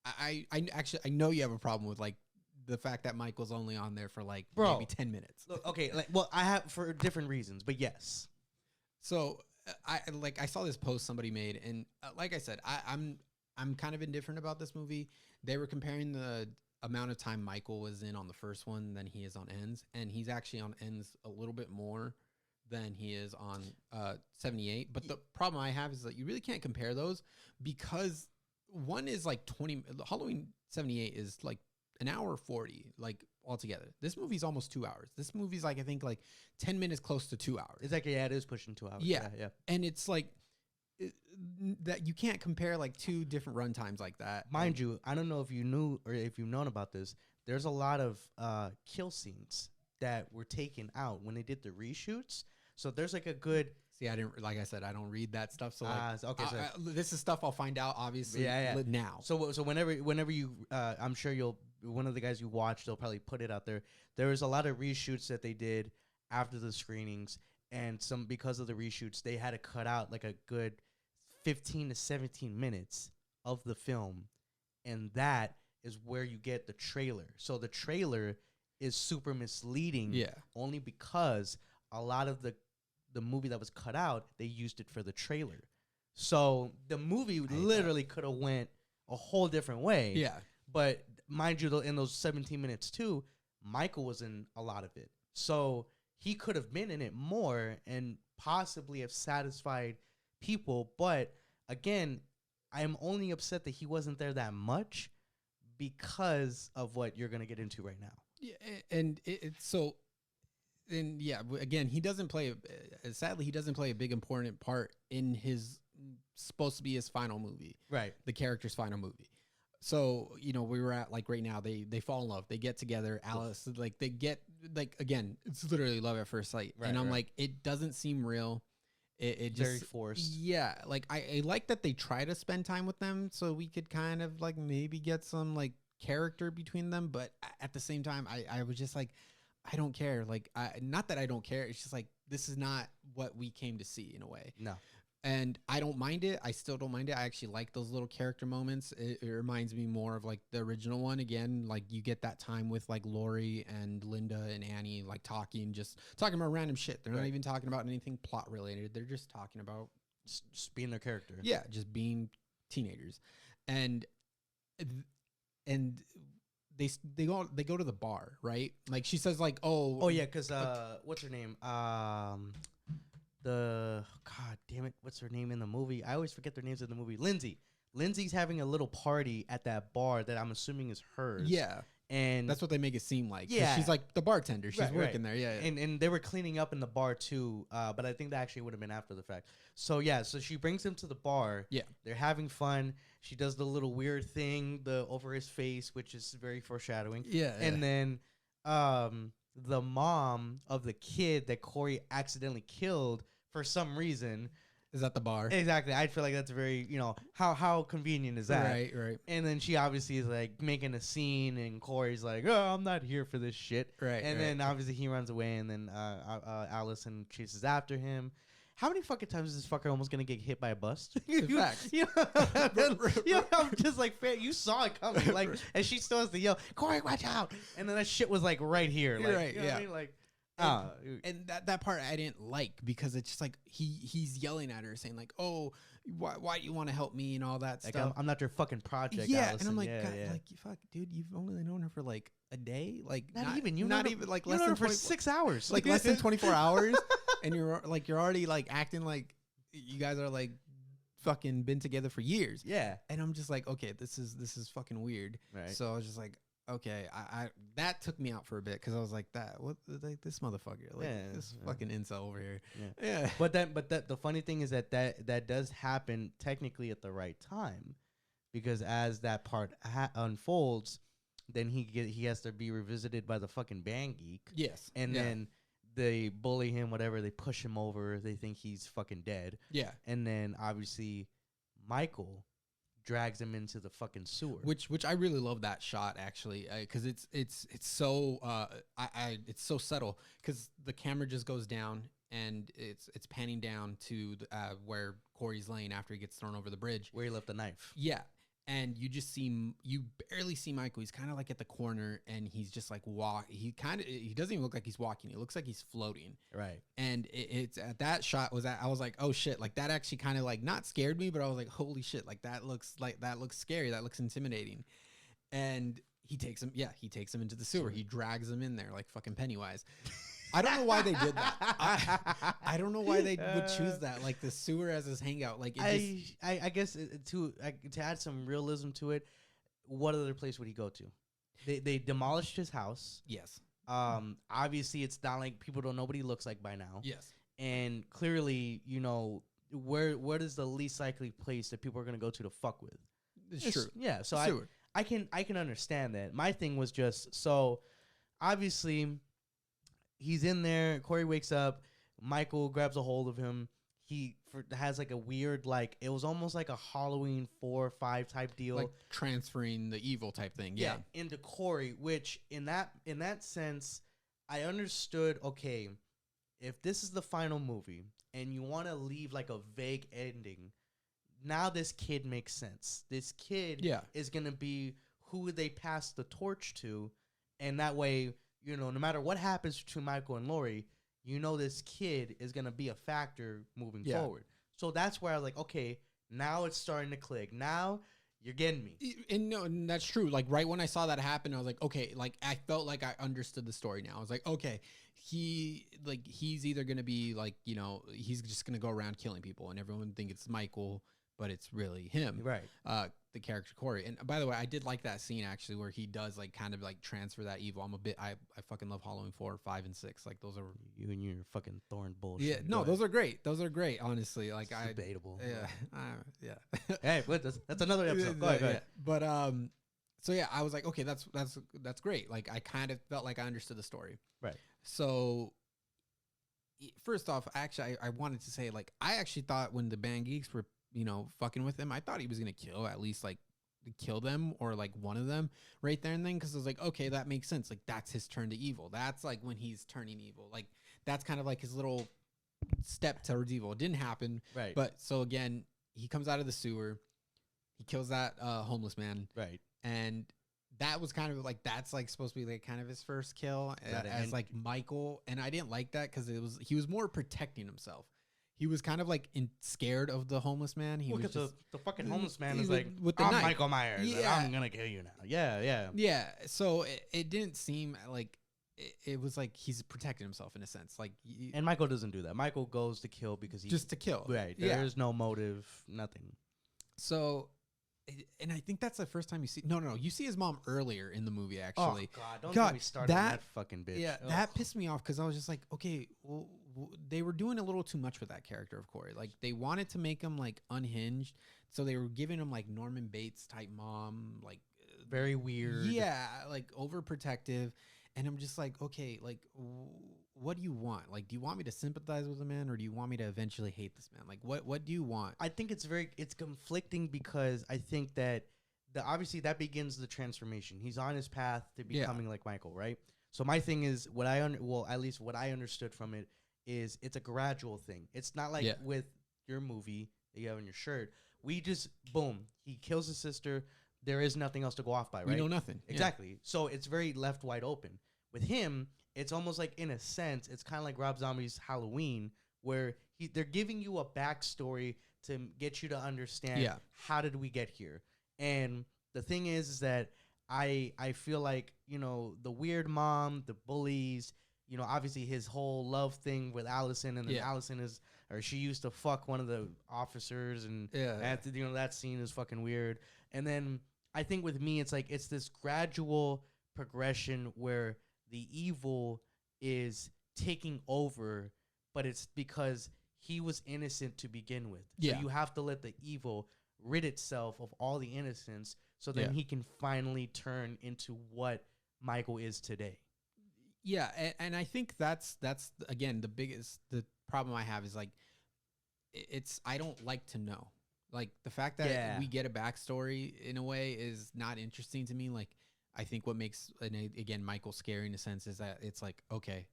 I actually I know you have a problem with like the fact that Michael's only on there for like maybe 10 minutes. Look, okay, like well, I have for different reasons, but yes. So I saw this post somebody made, and like I said, I'm kind of indifferent about this movie. They were comparing the amount of time Michael was in on the first one than he is on Ends, and he's actually on Ends a little bit more than he is on 78. But the problem I have is that you really can't compare those because one is like 20. Halloween 78 is like an hour 40, like altogether. This movie's almost 2 hours. This movie's like I think like 10 minutes close to 2 hours. It's like it is pushing 2 hours. Yeah, yeah. And it's like that you can't compare like two different run times like that. Mind you, I don't know if you knew or if you've known about this. There's a lot of kill scenes that were taken out when they did the reshoots. So there's like a good. See, I didn't, like I said, I don't read that stuff. So like, okay, so this is stuff I'll find out obviously now. So whenever you, I'm sure one of the guys you watch, they'll probably put it out there. There was a lot of reshoots that they did after the screenings, and because of the reshoots, they had to cut out like a good 15 to 17 minutes of the film, and that is where you get the trailer. So the trailer is super misleading, only because a lot of the movie that was cut out, they used it for the trailer. So the movie literally could have went a whole different way. Yeah. But mind you, in those 17 minutes too, Michael was in a lot of it. So he could have been in it more and possibly have satisfied people. But again, I am only upset that he wasn't there that much because of what you're going to get into right now. Yeah. And it's so... And yeah, again, he doesn't play. Sadly, he doesn't play a big important part in his supposed to be his final movie, right? The character's final movie. So we were at like right now. They fall in love. They get together. Alice, like they get like again, it's literally love at first sight. Right, and I'm like, it doesn't seem real. It just very forced. Yeah, like I like that they try to spend time with them so we could kind of like maybe get some like character between them. But at the same time, I was just like. I don't care. Like, not that I don't care. It's just like, this is not what we came to see in a way. No. And I don't mind it. I still don't mind it. I actually like those little character moments. It reminds me more of like the original one. Again, like you get that time with like Lori and Linda and Annie, like talking about random shit. They're not even talking about anything plot related. They're just talking about just being their character. Yeah. Just being teenagers. And they go to the bar, right? Like she says like, oh yeah, because what's her name? God damn it, what's her name in the movie? I always forget their names in the movie. Lindsay's having a little party at that bar that I'm assuming is hers. Yeah. And that's what they make it seem like. Yeah. She's like the bartender. She's working there. Yeah. And they were cleaning up in the bar too. But I think that actually would have been after the fact. So yeah, so she brings him to the bar. Yeah. They're having fun. She does the little weird thing, over his face, which is very foreshadowing. Yeah. And then the mom of the kid that Corey accidentally killed for some reason is at the bar. Exactly. I feel like that's very, how convenient is that? Right. And then she obviously is like making a scene, and Corey's like, "Oh, I'm not here for this shit." Right. And then obviously he runs away, and then Allison chases after him. How many fucking times is this fucker almost gonna get hit by a bus? Facts. I'm just like, you saw it coming, like, and she still has to yell, "Corey, watch out!" And then that shit was like right here, like, right? You know what I mean? Like. And that part I didn't like because it's just like he's yelling at her saying like, oh, why do you want to help me and all that like, stuff. I'm not your fucking project. Yeah, Allison. and I'm like, yeah. like fuck, dude, you've only known her for like a day, like not even like less than for 6 hours, like less than 24 hours, and you're already like acting like you guys are like fucking been together for years. Yeah, and I'm just like, okay, this is fucking weird. Right. So I was just like. Okay, I that took me out for a bit because I was like this motherfucker, like this fucking incel over here. Yeah. But the funny thing is that does happen technically at the right time, because as that part unfolds, then he has to be revisited by the fucking band geek. Yes. And then they bully him, whatever. They push him over. They think he's fucking dead. Yeah. And then obviously Michael drags him into the fucking sewer, which I really love that shot actually, because it's so it's so subtle because the camera just goes down and it's panning down to where Corey's laying after he gets thrown over the bridge, where he left the knife. Yeah. And you just see, you barely see Michael. He's kind of like at the corner, and he's just like he doesn't even look like he's walking. It looks like he's floating. Right. And it's at that shot I was like, oh shit, like that actually kind of like not scared me, but I was like, holy shit, like that looks scary. That looks intimidating. And he takes him into the sewer. He drags him in there like fucking Pennywise. I don't know why they did that. I don't know why they would choose that, like the sewer as his hangout. Like I guess to add some realism to it, what other place would he go to? They demolished his house. Yes. Obviously it's not like people don't know what he looks like by now. Yes. And clearly, you know, what is the least likely place that people are gonna go to fuck with? It's true. Yeah. So I can understand that. My thing was just, so obviously he's in there. Corey wakes up. Michael grabs a hold of him. He has like a weird, like, it was almost like a Halloween 4 or 5 type deal, like transferring the evil type thing. Yeah. Into Corey, which in that sense, I understood. Okay, if this is the final movie and you want to leave like a vague ending, now this kid makes sense. This kid is gonna be who they pass the torch to, and that way, you know, no matter what happens to Michael and Laurie, you know this kid is going to be a factor moving forward. So that's where I was like, okay, now it's starting to click. Now you're getting me. And that's true. Like right when I saw that happen, I was like, okay, like I felt like I understood the story now. I was like, okay, he's either going to be like, you know, he's just going to go around killing people and everyone think it's Michael, but it's really him. Right. The character Corey. And by the way, I did like that scene actually where he does like kind of like transfer that evil. I fucking love Halloween 4, 5, and 6. Like those are you and your fucking Thorn bullshit. Yeah, no, those are great. Those are great, honestly. Like it's debatable. Yeah. Yeah. Hey, that's another episode. Go ahead. Yeah. But so yeah, I was like, okay, that's great. Like I kind of felt like I understood the story. Right. So first off, actually I wanted to say, like, I actually thought when the Band Geeks were, you know, fucking with him, I thought he was gonna kill them or like one of them right there and then, because I was like, okay, that makes sense. Like that's his turn to evil. That's like when he's turning evil. Like that's kind of like his little step towards evil. It didn't happen. Right. But so again, he comes out of the sewer, he kills that homeless man. Right. And that was kind of like, that's like supposed to be like kind of his first kill as like Michael. And I didn't like that because he was more protecting himself. He was kind of like scared of the homeless man. He was just, the fucking homeless man is like, with the knife. Michael Myers. Yeah. I'm going to kill you now. Yeah. Yeah. So it didn't seem like it was like he's protecting himself in a sense. Like, and Michael doesn't do that. Michael goes to kill because just to kill. Right. There's no motive, nothing. So, and I think that's the first time you see. No. You see his mom earlier in the movie. Actually, oh God, don't get me started on that fucking bitch. Yeah, that pissed me off because I was just like, okay, well, they were doing a little too much with that character of Corey. Like they wanted to make him like unhinged, so they were giving him like Norman Bates type mom, like very weird. Yeah, like overprotective. And I'm just like, okay, like, what do you want? Like, do you want me to sympathize with the man, or do you want me to eventually hate this man? Like, what do you want? I think it's conflicting because I think that obviously that begins the transformation. He's on his path to becoming like Michael, right? So my thing is at least what I understood from it is it's a gradual thing. It's not like with your movie that you have on your shirt. We just boom, he kills his sister. There is nothing else to go off by, right? We know nothing. Exactly. Yeah. So it's very left wide open. With him, it's almost like, in a sense, it's kind of like Rob Zombie's Halloween, where they're giving you a backstory to get you to understand how did we get here. And the thing is that I feel like, you know, the weird mom, the bullies, you know, obviously his whole love thing with Allison, and then Allison she used to fuck one of the officers, and you know, that scene is fucking weird. And then I think with me, it's like it's this gradual progression where the evil is taking over, but it's because he was innocent to begin with. So you have to let the evil rid itself of all the innocence, so then he can finally turn into what Michael is today. Yeah, and I think that's again the problem I have is like I don't like to know. Like the fact that we get a backstory in a way is not interesting to me. Like I think what makes again Michael scary in a sense is that it's like, okay,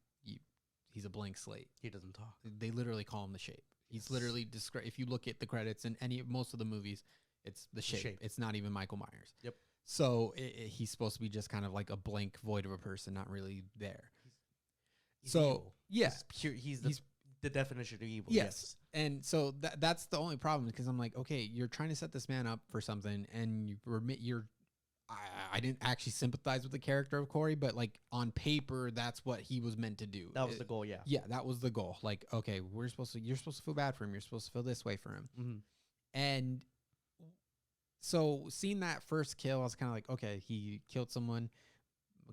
he's a blank slate. He doesn't talk. They literally call him the Shape. He's literally if you look at the credits in most of the movies, it's the Shape. It's not even Michael Myers. Yep. So he's supposed to be just kind of like a blank void of a person, not really there. He's so evil. yeah, he's the definition of evil. Yes. And so that's the only problem, because I'm like, okay, you're trying to set this man up for something, and I didn't actually sympathize with the character of Corey, but like on paper, that's what he was meant to do. That was the goal. Yeah. Yeah, that was the goal. Like, okay, you're supposed to feel bad for him. You're supposed to feel this way for him. Mm-hmm. And so seeing that first kill, I was kind of like, okay, he killed someone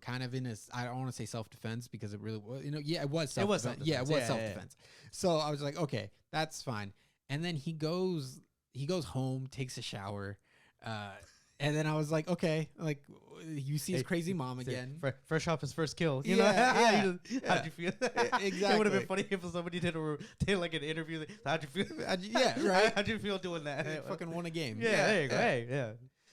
kind of in his, I don't want to say self-defense, because it really was, it was self-defense. Yeah, it was self-defense. So I was like, okay, that's fine. And then he goes home, takes a shower, and then I was like, okay, like, you see his crazy mom again. Fresh off his first kill. You know? Yeah. How'd you feel? Exactly. It would have been funny if somebody did like an interview. How'd you feel? Yeah, right. How'd you feel doing that? He fucking won a game. Yeah, there you go. Hey, yeah.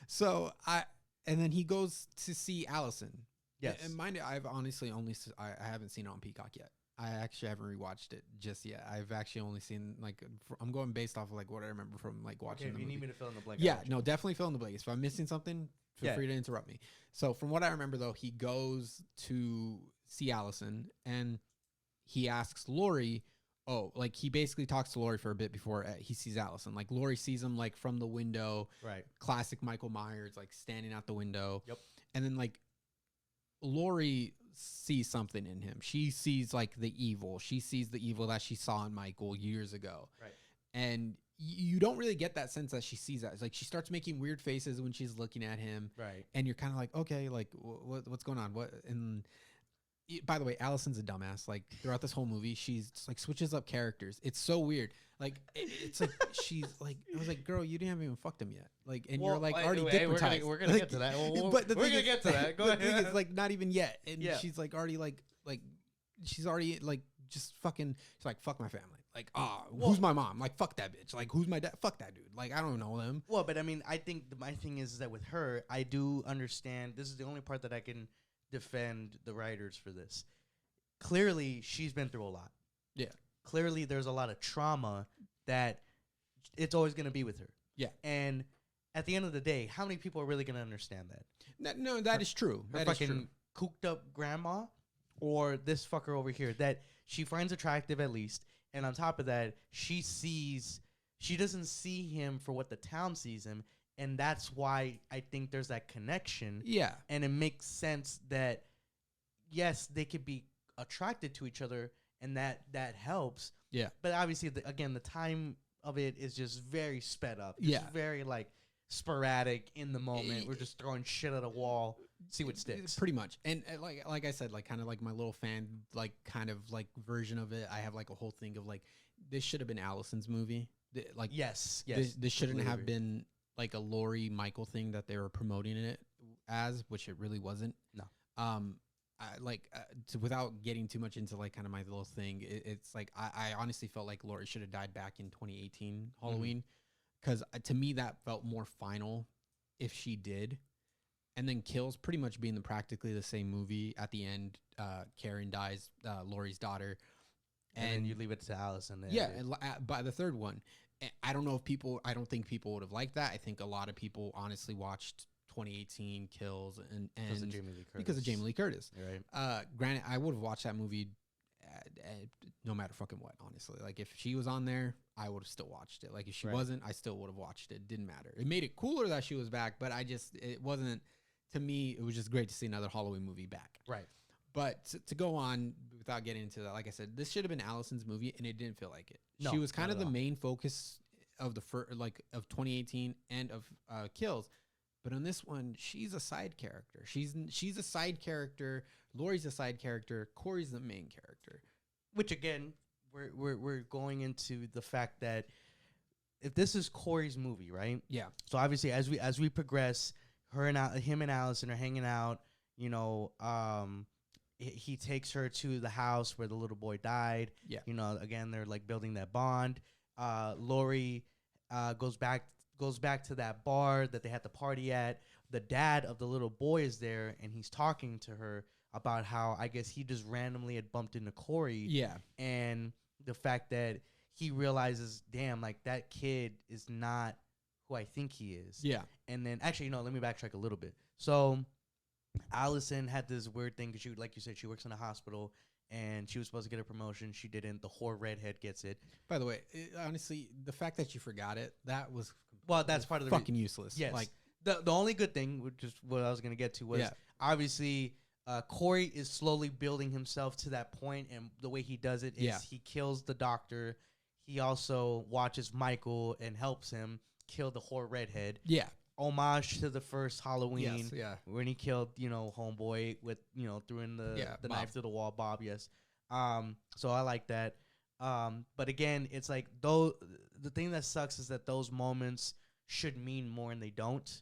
So and then he goes to see Allison. Yes. And mind you, I've honestly I haven't seen it on Peacock yet. I actually haven't rewatched it just yet. I've actually only seen, like, I'm going based off of like what I remember from like watching the movie. If you need me to fill in the blank. Yeah, no, definitely fill in the blanks. If I'm missing something, feel free to interrupt me. So from what I remember, though, he goes to see Allison and he asks Laurie, like he basically talks to Laurie for a bit before he sees Allison. Like Laurie sees him like from the window. Right. Classic Michael Myers, like standing out the window. Yep. And then like Laurie sees something in him. She sees like the evil. She sees the evil that she saw in Michael years ago. Right. And you don't really get that sense that she sees that. It's like she starts making weird faces when she's looking at him. Right. And you're kind of like, okay, like what's going on? And by the way, Allison's a dumbass. Like throughout this whole movie, she's just, like switches up characters. It's so weird. Like it's like she's like, I was like, girl, you didn't even fucked him yet. Like, and you're like already dickmatized. We're gonna get to that. But we're gonna get to that. Go the ahead. thing is, like, not even yet. And she's like already like she's already like just fucking. She's like, fuck my family. Like, who's my mom? Like, fuck that bitch. Like, who's my dad? Fuck that dude. Like, I don't know them. Well, but I mean, I think my thing is that with her, I do understand. This is the only part that I can defend the writers for this. Clearly, she's been through a lot. Yeah. Clearly, there's a lot of trauma that it's always going to be with her. Yeah. And at the end of the day, how many people are really going to understand that? No, that is true. Her fucking cooked up grandma or this fucker over here that she finds attractive at least. And on top of that, she doesn't see him for what the town sees him. And that's why I think there's that connection. Yeah. And it makes sense that, yes, they could be attracted to each other and that helps. Yeah. But obviously, again, the time of it is just very sped up. Just very, like, sporadic in the moment. We're just throwing shit at a wall, see what sticks. Pretty much. And like I said, like kind of like my little fan, like kind of like version of it. I have like a whole thing of like, this should have been Allison's movie. Like, yes. This shouldn't have been like a Laurie Michael thing that they were promoting it as, which it really wasn't. No. Without getting too much into like kind of my little thing, it's like I honestly felt like Laurie should have died back in 2018 Halloween, because to me that felt more final if she did. And then Kills pretty much being practically the same movie. At the end, Karen dies, Laurie's daughter, and then you leave it to Allison. Yeah, and by the third one, I don't know if I don't think people would have liked that. I think a lot of people honestly watched 2018 Kills and because of Jamie Lee Curtis. Right. Granted, I would have watched that movie no matter fucking what, honestly. Like if she was on there, I would have still watched it. Like if she wasn't, I still would have watched it. Didn't matter. It made it cooler that she was back, but it wasn't, to me, it was just great to see another Halloween movie back. Right. But to go on without getting into that, like I said, this should have been Allison's movie, and it didn't feel like it. No, she was kind of the main focus of of 2018 and of Kills. But on this one, she's a side character. She's a side character. Laurie's a side character. Corey's the main character. Which again, we're going into the fact that if this is Corey's movie, right? Yeah. So obviously, as we progress, him and Allison are hanging out. You know, he takes her to the house where the little boy died. Yeah. You know, again, they're like building that bond. Laurie goes back to that bar that they had the party at. the dad of the little boy is there, and he's talking to her about how I guess he just randomly had bumped into Corey. Yeah. And the fact that he realizes, damn, like that kid is not who I think he is. Yeah. And then actually, let me backtrack a little bit. So Allison had this weird thing because she, like you said, she works in a hospital and she was supposed to get a promotion. She didn't. The whore redhead gets it. By the way, honestly, the fact that you forgot it, that was that's part of the fucking useless. Yes. Like the only good thing, which is what I was gonna get to, was obviously Corey is slowly building himself to that point, and the way he does it is he kills the doctor. He also watches Michael and helps him kill the whore redhead. Yeah. Homage to the first Halloween. Yes, when he killed, homeboy with, threw in the knife through the wall, Bob. Yes. So I like that. But again, it's like though the thing that sucks is that those moments should mean more and they don't.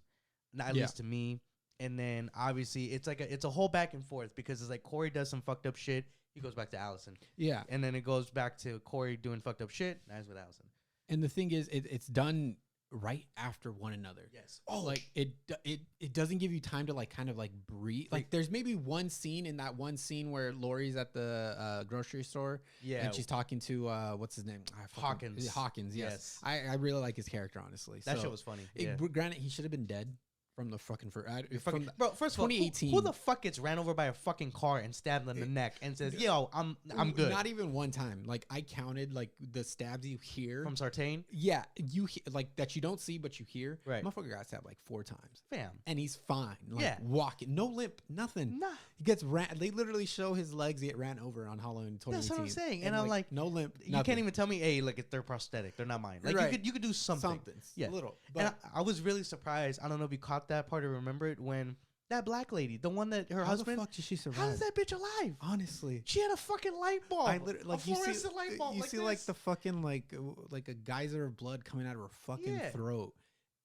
Not at least to me. And then obviously it's like it's a whole back and forth because it's like Corey does some fucked up shit. He goes back to Allison. Yeah. And then it goes back to Corey doing fucked up shit. Now he's with Allison. And the thing is, it's done right after one another. Yes. Oh, like it doesn't give you time to like kind of like breathe. Like there's maybe one scene in that one scene where Laurie's at the grocery store. Yeah. And she's talking to what's his name? Hawkins. Hawkins. Yes. I really like his character, honestly. That shit was funny. Granted, he should have been dead. From the fucking bro, first of all, 2018. Who the fuck gets ran over by a fucking car and stabbed in the neck and says, "Yo, I'm good." Not even one time. Like I counted like the stabs you hear from Sartain. Yeah, like that you don't see but you hear. Right, motherfucker got stabbed like 4 times. Fam, and he's fine. Like, walking, no limp, nothing. Nah, he gets ran. They literally show his legs get ran over on Halloween 2018. That's what I'm saying. And I'm like, no limp. You can't even tell me, hey, look, they're prosthetic. They're not mine. Like you could do something. Yeah, a little. But and I was really surprised. I don't know if you caught that part or remember it when that black lady, the one that her husband. How the fuck did she survive? How is that bitch alive? Honestly, she had a fucking light bulb. A fluorescent light bulb. You see like the fucking like a geyser of blood coming out of her fucking throat,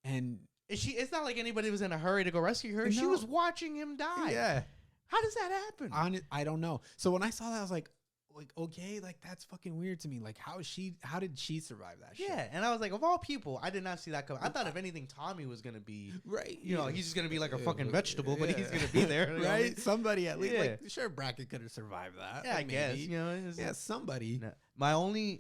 and it's not like anybody was in a hurry to go rescue her. No. She was watching him die. Yeah. How does that happen? I don't know. So when I saw that, I was like, okay, like that's fucking weird to me. Like how did she survive that shit? Yeah, and I was like, of all people, I did not see that coming. I thought if anything, Tommy was gonna be right. He's just gonna be like a fucking vegetable, but he's gonna be there, right? Somebody at least. Like sure, Brackett could have survived that. Yeah, I guess. Somebody. No.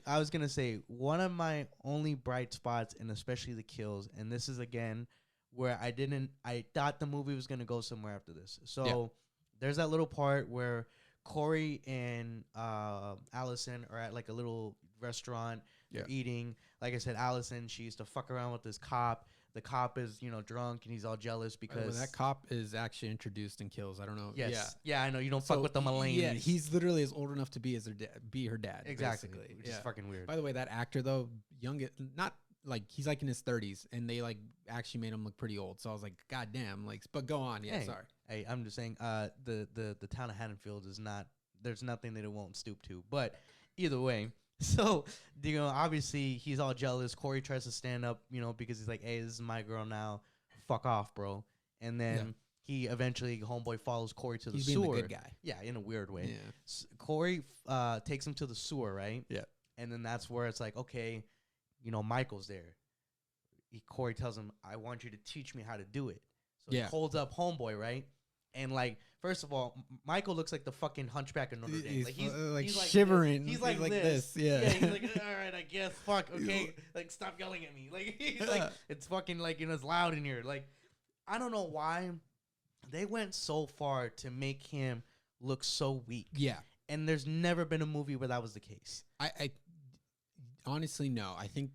I was gonna say one of my only bright spots, and especially the kills, and this is again where I thought the movie was gonna go somewhere after this. So there's that little part where Corey and Allison are at like a little restaurant. They're eating. Like I said, Allison, she used to fuck around with this cop. The cop is, drunk and he's all jealous because that cop is actually introduced and kills. I don't know. Yes. Yeah, I know. You don't fuck with the Mulaney. Yeah, he's literally as old enough to be her dad. Exactly. Basically. Which is fucking weird. By the way, that actor though, not like he's like in his 30s, and they like actually made him look pretty old. So I was like, God damn, like, but go on. Yeah, sorry. Hey, I'm just saying, the town of Haddonfield is not. There's nothing that it won't stoop to. But either way, so obviously he's all jealous. Corey tries to stand up, because he's like, hey, this is my girl now. Fuck off, bro. And then he eventually, homeboy follows Corey to the sewer. Being the good guy. Yeah, in a weird way. Yeah. Corey takes him to the sewer, right? Yeah. And then that's where it's like, okay, Michael's there. Corey tells him, I want you to teach me how to do it. So he holds up homeboy, right? And like, first of all, Michael looks like the fucking Hunchback of Notre Dame. He's like shivering. He's like this. Yeah. He's like, all right, I guess. Fuck. Okay. Like, stop yelling at me. Like, he's like, it's fucking like, it's loud in here. Like, I don't know why they went so far to make him look so weak. Yeah. And there's never been a movie where that was the case. I honestly, no. I think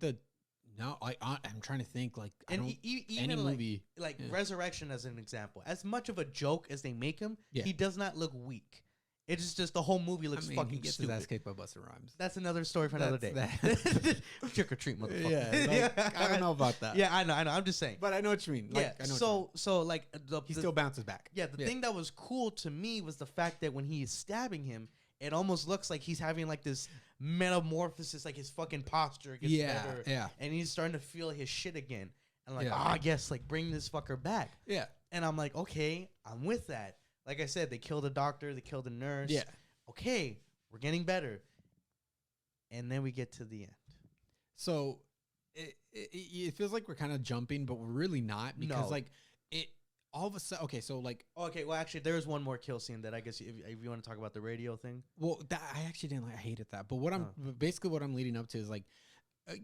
I'm trying to think like even any like, movie like Resurrection as an example. As much of a joke as they make him, he does not look weak. It's just the whole movie looks fucking he gets stupid. His ass kicked by Busta Rhymes. That's another story for another day. Trick or treat, motherfucker. Yeah, I don't know about that. Yeah, I know. I'm just saying. But I know what you mean. Like, yeah. So like he still bounces back. Yeah. The thing that was cool to me was the fact that when he is stabbing him, it almost looks like he's having like this metamorphosis, like his fucking posture gets better. Yeah. And he's starting to feel his shit again. And I'm like, yes, like bring this fucker back. Yeah. And I'm like, okay, I'm with that. Like I said, they killed the doctor, they killed the nurse. Yeah. Okay, we're getting better. And then we get to the end. So it feels like we're kind of jumping, but we're really not, because like all of a sudden, okay, so like, Okay, well, actually, there is one more kill scene that I guess if you want to talk about the radio thing. well, that I actually didn't like. I hated that. But what I'm basically what I'm leading up to is like, uh,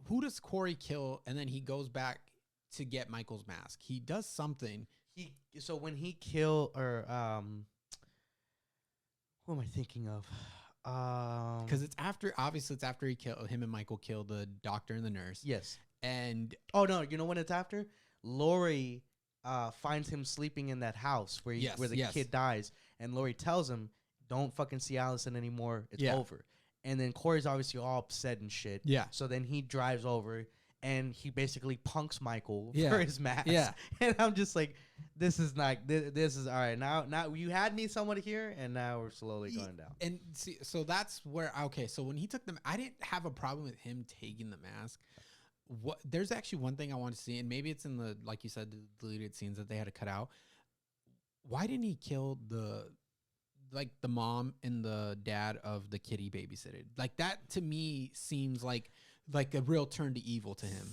who does Corey kill? And then he goes back to get Michael's mask. He does something. So when he kill or who am I thinking of? Because it's after, obviously, it's after him and Michael kill the doctor and the nurse. Yes. And oh no, you know when it's after? Lori finds him sleeping in that house where the kid dies, and Lori tells him, "Don't fucking see Allison anymore. It's over." And then Corey's obviously all upset and shit. Yeah. So then he drives over and he basically punks Michael for his mask. Yeah. And I'm just like, this is not. This is all right. Now you had me somewhat here, and now we're slowly going down. And see, so that's where So when he took them, I didn't have a problem with him taking the mask. There's actually one thing I want to see, and maybe it's in the, like you said, the deleted scenes that they had to cut out. Why didn't he kill the mom and the dad of the kid he babysitted? Like, that to me seems like a real turn to evil to him.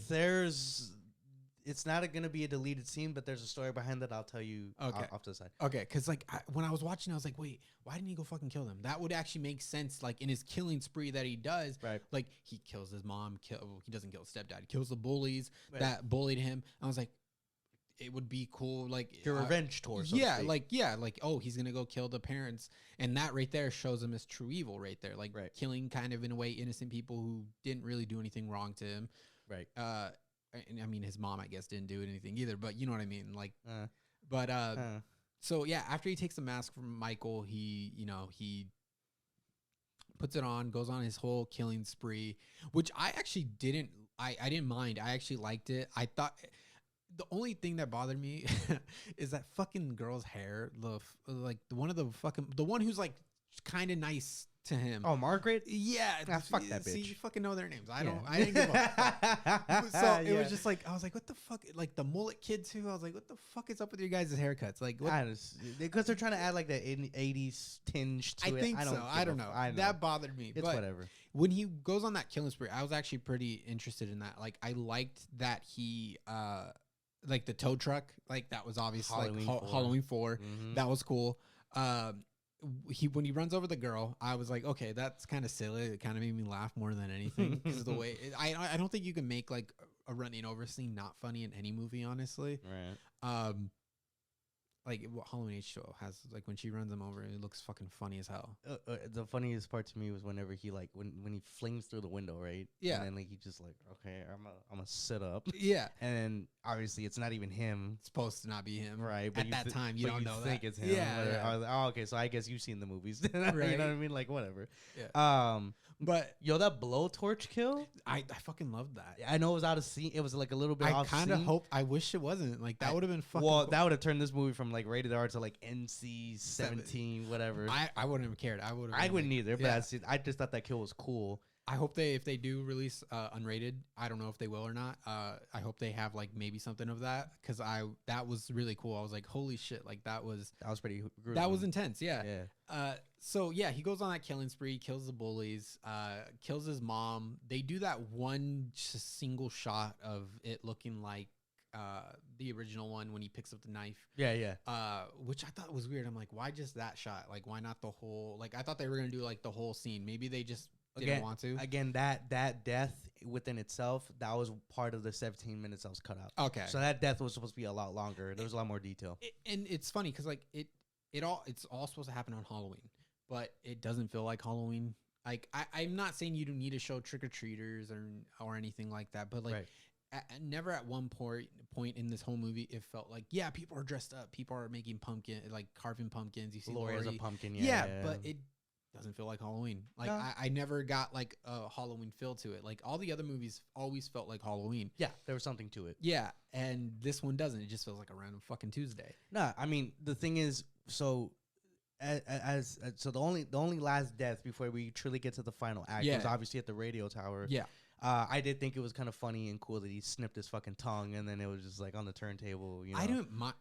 It's not going to be a deleted scene, but there's a story behind that I'll tell you off to the side. Okay, because like when I was watching, I was like, wait, why didn't he go fucking kill them? That would actually make sense, like in his killing spree that he does. Right. Like, he kills his mom, he doesn't kill his stepdad, he kills the bullies that bullied him. I was like, it would be cool, like your revenge tour. So like oh, he's gonna go kill the parents, and that right there shows him as true evil right there, like killing kind of in a way innocent people who didn't really do anything wrong to him. Right. And I mean, his mom, I guess, didn't do anything either, but you know what I mean, like. So yeah, after he takes the mask from Michael, he puts it on, goes on his whole killing spree, which I actually didn't. I didn't mind. I actually liked it. I thought. The only thing that bothered me is that fucking girl's hair. The one who's like kind of nice to him. Oh, Margaret? Yeah. Fuck that bitch. See, you fucking know their names. I didn't give a fuck. So it was just like, I was like, what the fuck? Like the mullet kid too. I was like, what the fuck is up with your guys' haircuts? Like, because they're trying to add like the 80s tinge to it. I think so. I don't know. That bothered me. It's whatever. When he goes on that killing spree, I was actually pretty interested in that. Like, I liked that he, like the tow truck, like that was obviously Halloween 4. Mm-hmm. That was cool. When he runs over the girl, I was like, okay, that's kind of silly. It kind of made me laugh more than anything because of the way I don't think you can make like a running over scene not funny in any movie, honestly. Right. Like what Halloween H2O has, like when she runs him over, it looks fucking funny as hell. The funniest part to me was whenever he like when he flings through the window, right? Yeah. And then like he just like, okay, I'm gonna sit up. Yeah. And then obviously it's not even him. It's supposed to not be him, right? But at that time, you don't know that. Think it's him. Yeah. Oh, okay. So I guess you've seen the movies. Right. You know what I mean? Like whatever. Yeah. But that blowtorch kill, I fucking loved that. I know it was out of scene. It was like a little bit off scene. I kind of hope. I wish it wasn't. Like that would have been fucking. Well, that would have turned this movie from like rated R to like NC-17, whatever. I wouldn't have cared. I wouldn't either. But I just thought that kill was cool. I hope if they do release unrated, I don't know if they will or not. I hope they have like maybe something of that, because that was really cool. I was like, holy shit, like that was pretty gruesome. That was intense. Yeah. So yeah, he goes on that killing spree, kills the bullies, kills his mom. They do that one just single shot of it looking like the original one when he picks up the knife. Yeah. Which I thought was weird. I'm like, why just that shot? Like, why not the whole? Like, I thought they were gonna do like the whole scene. Maybe they just didn't want to. Again, that death within itself, that was part of the 17 minutes that was cut out. Okay. So that death was supposed to be a lot longer. There was a lot more detail. And it's funny because like it's all supposed to happen on Halloween, but it doesn't feel like Halloween. Like I'm not saying you don't need to show trick-or-treaters or anything like that, but like never at one point in this whole movie it felt like, yeah, people are dressed up, people are making carving pumpkins. You see Lori as a pumpkin. Yeah, but it doesn't feel like Halloween. Like I never got like a Halloween feel to it. Like all the other movies always felt like Halloween. Yeah, there was something to it. Yeah, and this one doesn't. It just feels like a random fucking Tuesday. No, I mean the thing is, so so the only last death before we truly get to the final act was obviously at the radio tower. Yeah. I did think it was kind of funny and cool that he snipped his fucking tongue and then it was just like on the turntable. You know? I don't mind.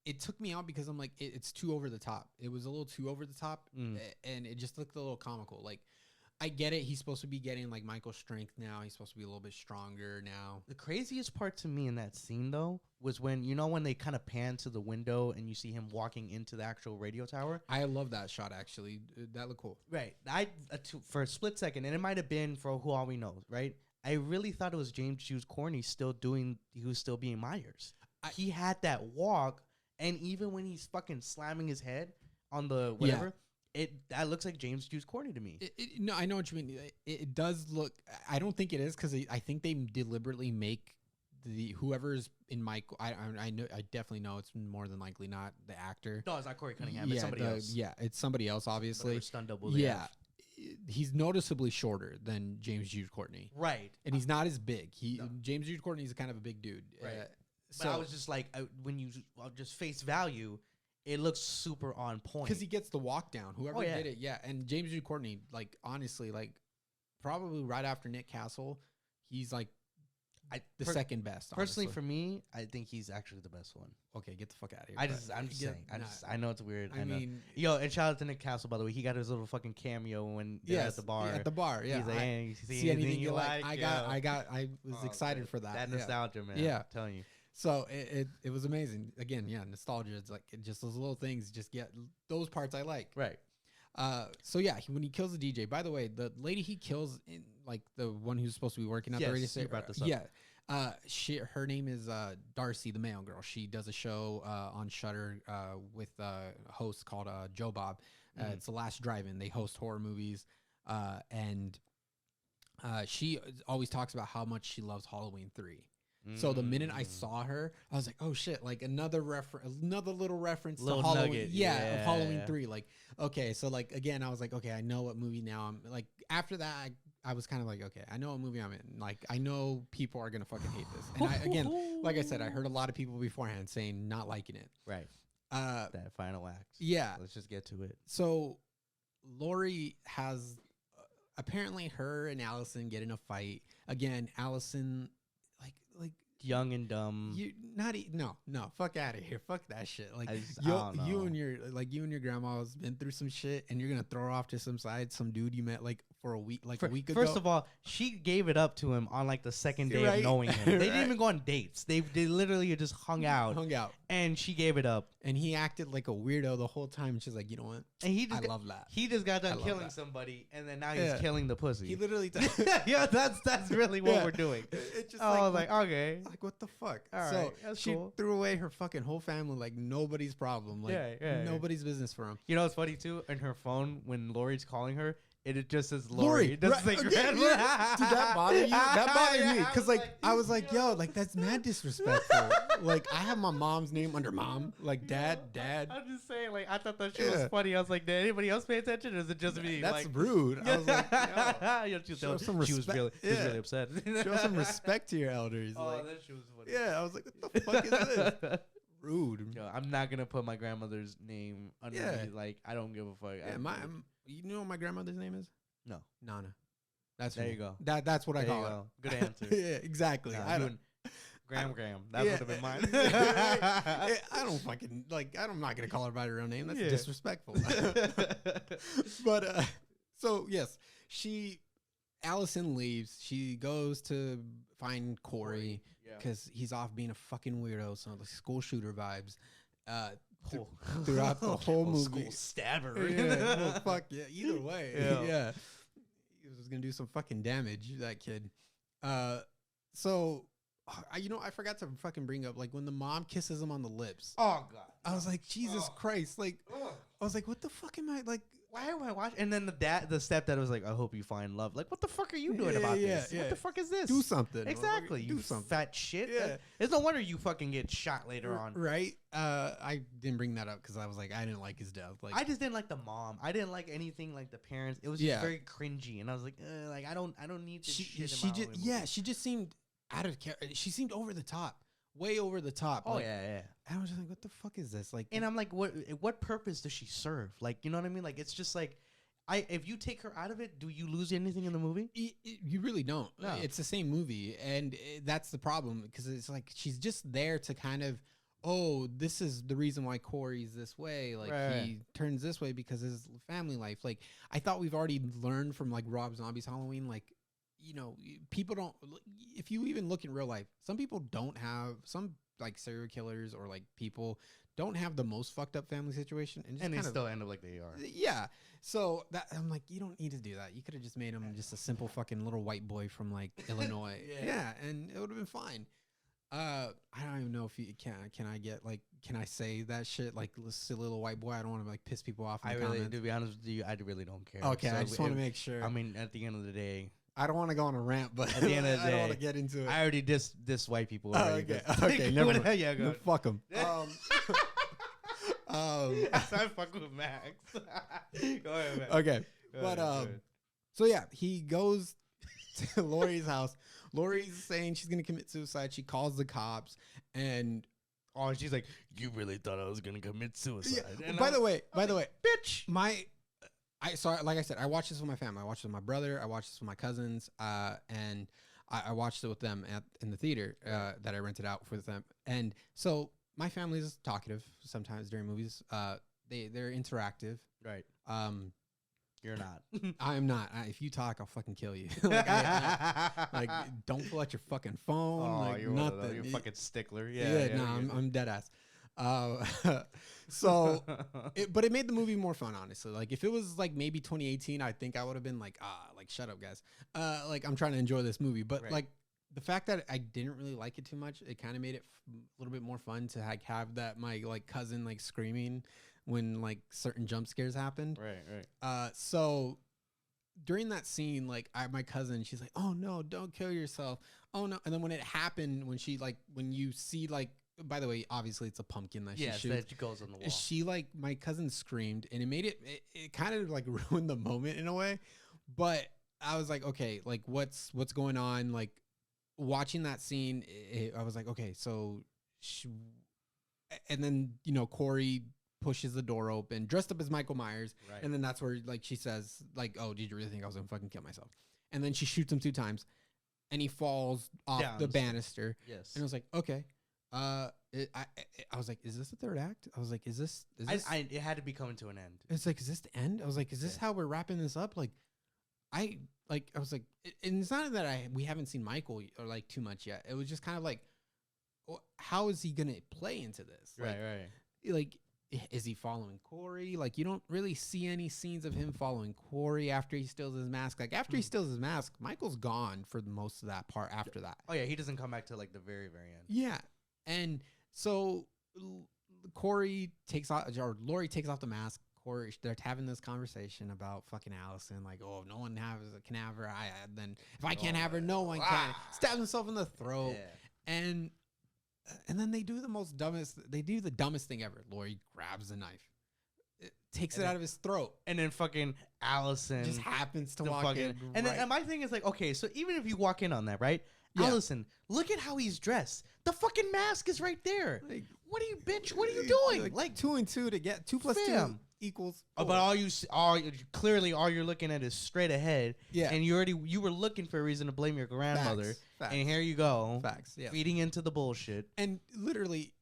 It took me out because I'm like, it's too over the top. It was a little too over the top, and it just looked a little comical. Like, I get it. He's supposed to be getting like Michael's strength now. He's supposed to be a little bit stronger now. The craziest part to me in that scene, though, was when when they kind of pan to the window and you see him walking into the actual radio tower. I love that shot, actually. That looked cool. Right. For a split second, and it might have been for who all we know, right? I really thought it was James Jude Corney he was still being Myers. He had that walk, and even when he's fucking slamming his head on the whatever, that looks like James Jude Corney to me. No, I know what you mean. It does look. I don't think it is because I think they deliberately make whoever's in Michael. I know. I definitely know it's more than likely not the actor. No, it's not Corey Cunningham. It's somebody else. Yeah, it's somebody else. Obviously, stunt double. He's noticeably shorter than James Jude Courtney. Right, and he's not as big. James Jude Courtney is kind of a big dude. Right. But I was just like, when you just face value, it looks super on point. Because he gets the walk down. Whoever did it, and James Jude Courtney, like, honestly, like, probably right after Nick Castle, he's like the second best. Personally, for me, I think he's actually the best one. Okay, get the fuck out of here. I'm just saying. I know it's weird. I mean, and shout out to Nick Castle, by the way. He got his little fucking cameo when at the bar. At the bar, yeah. He's like, hey, you see anything you like? I was excited for that. That nostalgia, man. Yeah, I'm telling you. So it was amazing. Again, nostalgia. It's like just those little things. Just get those parts I like. Right. So yeah, when he kills the DJ. By the way, the lady he kills, like the one who's supposed to be working at the radio station. Her name is Darcy, the mail girl. She does a show on Shudder with a host called Joe Bob. It's The Last Drive-In. They host horror movies, and she always talks about how much she loves Halloween 3. So the minute I saw her, I was like, "Oh shit!" Like another little reference to Halloween. Nugget. Of Halloween 3. Like, okay, so like again, I was like, "Okay, I know what movie now." I'm like, after that, I was kind of like, "Okay, I know what movie I'm in." Like, I know people are gonna fucking hate this. And again, like I said, I heard a lot of people beforehand saying not liking it. Right. That final act. Yeah. Let's just get to it. So, Lori has apparently her and Allison get in a fight again. Allison. Like young and dumb. No, fuck out of here. Fuck that shit. Like you and your grandma's been through some shit, and you're gonna throw her off to some dude you met like for a week, a week ago. First of all, she gave it up to him on like the second day of knowing him. They didn't even go on dates. They literally just hung out, and she gave it up. And he acted like a weirdo the whole time. And she's like, you know what? And I love that. He just got done killing somebody, and then now he's killing the pussy. He literally, that's really what we're doing. It's just I was like, okay, like what the fuck? All right, that's she cool. threw away her fucking whole family like nobody's problem. Like nobody's business for him. You know what's funny too? In her phone, when Lori's calling her, it just says Lori. It doesn't say grandma. Did that bother you? That bothered me because I was like, yo, like that's mad disrespectful. Like I have my mom's name under mom, like dad. I'm just saying, like I thought that shit was funny. I was like, did anybody else pay attention, or is it just me? That's rude. I was like, show some respect. She was really upset. Show some respect to your elders. Oh, like, that shit was funny. Yeah, I was like, what the fuck is this? Rude. Yo, I'm not gonna put my grandmother's name under me. Like I don't give a fuck. Yeah, you know what my grandmother's name is? No, Nana. That's there. You go. That's what I call her. Good answer. Yeah, exactly. I don't. Graham. That would have been mine. I don't fucking like. I'm not gonna call her by her real name. That's disrespectful. But so yes, Allison leaves. She goes to find Corey because he's off being a fucking weirdo. So like school shooter vibes. Throughout the whole movie, school stabber. Well, fuck yeah. Either way, yeah. He was gonna do some fucking damage. That kid. So. I forgot to fucking bring up like when the mom kisses him on the lips. Oh god! I was like, Jesus Christ! Like, I was like, what the fuck am I like? Why am I watching? And then the stepdad was like, I hope you find love. Like, what the fuck are you doing about this? What the fuck is this? Do something. Exactly. You fat shit. Yeah. It's no wonder you fucking get shot later on. Right. I didn't bring that up because I was like, I didn't like his death. Like, I just didn't like the mom. I didn't like anything like the parents. It was just very cringy, and I was like I don't need this shit. She just seemed out of character. She seemed over the top, way over the top. Oh like, yeah. I was just like, what the fuck is this? Like, and I'm like, what purpose does she serve? Like, you know what I mean? Like, it's just like, if you take her out of it, do you lose anything in the movie? You really don't. No. It's the same movie, and that's the problem because it's like she's just there to kind of oh, this is the reason why Corey's this way. Like he turns this way because of his family life. Like I thought we've already learned from like Rob Zombie's Halloween. Like, you know, people don't, if you even look in real life, some people don't have, some like serial killers or like people don't have the most fucked up family situation. And they still end up like they are. Yeah. So that I'm like, you don't need to do that. You could have just made him just a simple fucking little white boy from like Illinois. Yeah. And it would have been fine. I don't even know if you can I get like, can I say that shit? Like, silly little white boy. I don't want to like piss people off. To be honest with you, I really don't care. Okay. So I just want to make sure. I mean, at the end of the day, I don't want to go on a rant, but at the end of the day, I don't want to get into it. I already diss white people already. Okay, never mind. Yeah, go. Fuck them. I fuck with Max. Go ahead, Max. Okay, but so yeah, he goes to Lori's house. Lori's saying she's gonna commit suicide. She calls the cops, and she's like, "You really thought I was gonna commit suicide?" Yeah. By the way, bitch, like I said, I watched this with my family. I watched it with my brother. I watched this with my cousins, and I watched it with them in the theater that I rented out for them. And so my family is talkative sometimes during movies. They're interactive. Right. You're not. I'm not. If you talk, I'll fucking kill you. like, don't pull out your fucking phone. Oh, like, you're nothing. You're a fucking stickler. Yeah. No, I'm dead ass. So, but it made the movie more fun, honestly. Like, if it was like maybe 2018, I think I would have been like, like, shut up, guys. Like, I'm trying to enjoy this movie. But like, the fact that I didn't really like it too much, it kind of made it a little bit more fun to like have that my like cousin like screaming when like certain jump scares happened. Right. So during that scene, like my cousin, she's like, "Oh no, don't kill yourself. Oh no." And then when it happened, when you see like, by the way, obviously it's a pumpkin that she shoots. That goes on the wall. She like, my cousin screamed, and it made it kind of like ruined the moment in a way. But I was like, okay, like what's going on? Like watching that scene, I was like, okay, so and then, you know, Corey pushes the door open, dressed up as Michael Myers. Right. And then that's where like she says like, "Oh, did you really think I was gonna fucking kill myself?" And then she shoots him 2 times and he falls off the banister. Yes. And I was like, okay. I was like, is this the third act? I was like, is this it had to be coming to an end. It's like, is this the end? I was like, is this how we're wrapping this up? Like, I was like, and it's not that we haven't seen Michael or like too much yet. It was just kind of like, how is he gonna play into this? Like, Right. Like, is he following Corey? Like, you don't really see any scenes of him following Corey after he steals his mask. Like, after he steals his mask, Michael's gone for most of that part after that. Oh yeah, he doesn't come back to like the very, very end. Yeah. And so Corey takes off, or Lori takes off the mask. Corey, they're having this conversation about fucking Allison. Like, oh, if no one can have her, then if I can't have her, no one can. Stabs himself in the throat. Yeah. And then they do the dumbest thing ever. Lori grabs the knife, takes it out of his throat, and then fucking Allison just happens to walk in. And my thing is like, okay, so even if you walk in on that, right? Yeah. Allison, look at how he's dressed. The fucking mask is right there. Like, what are you, bitch? What are you doing? Like 2 and 2 to get 2 plus 2 equals. Oh, but clearly all you're looking at is straight ahead. Yeah. And you were looking for a reason to blame your grandmother. Facts. And here you go. Facts. Yeah. Feeding into the bullshit. And literally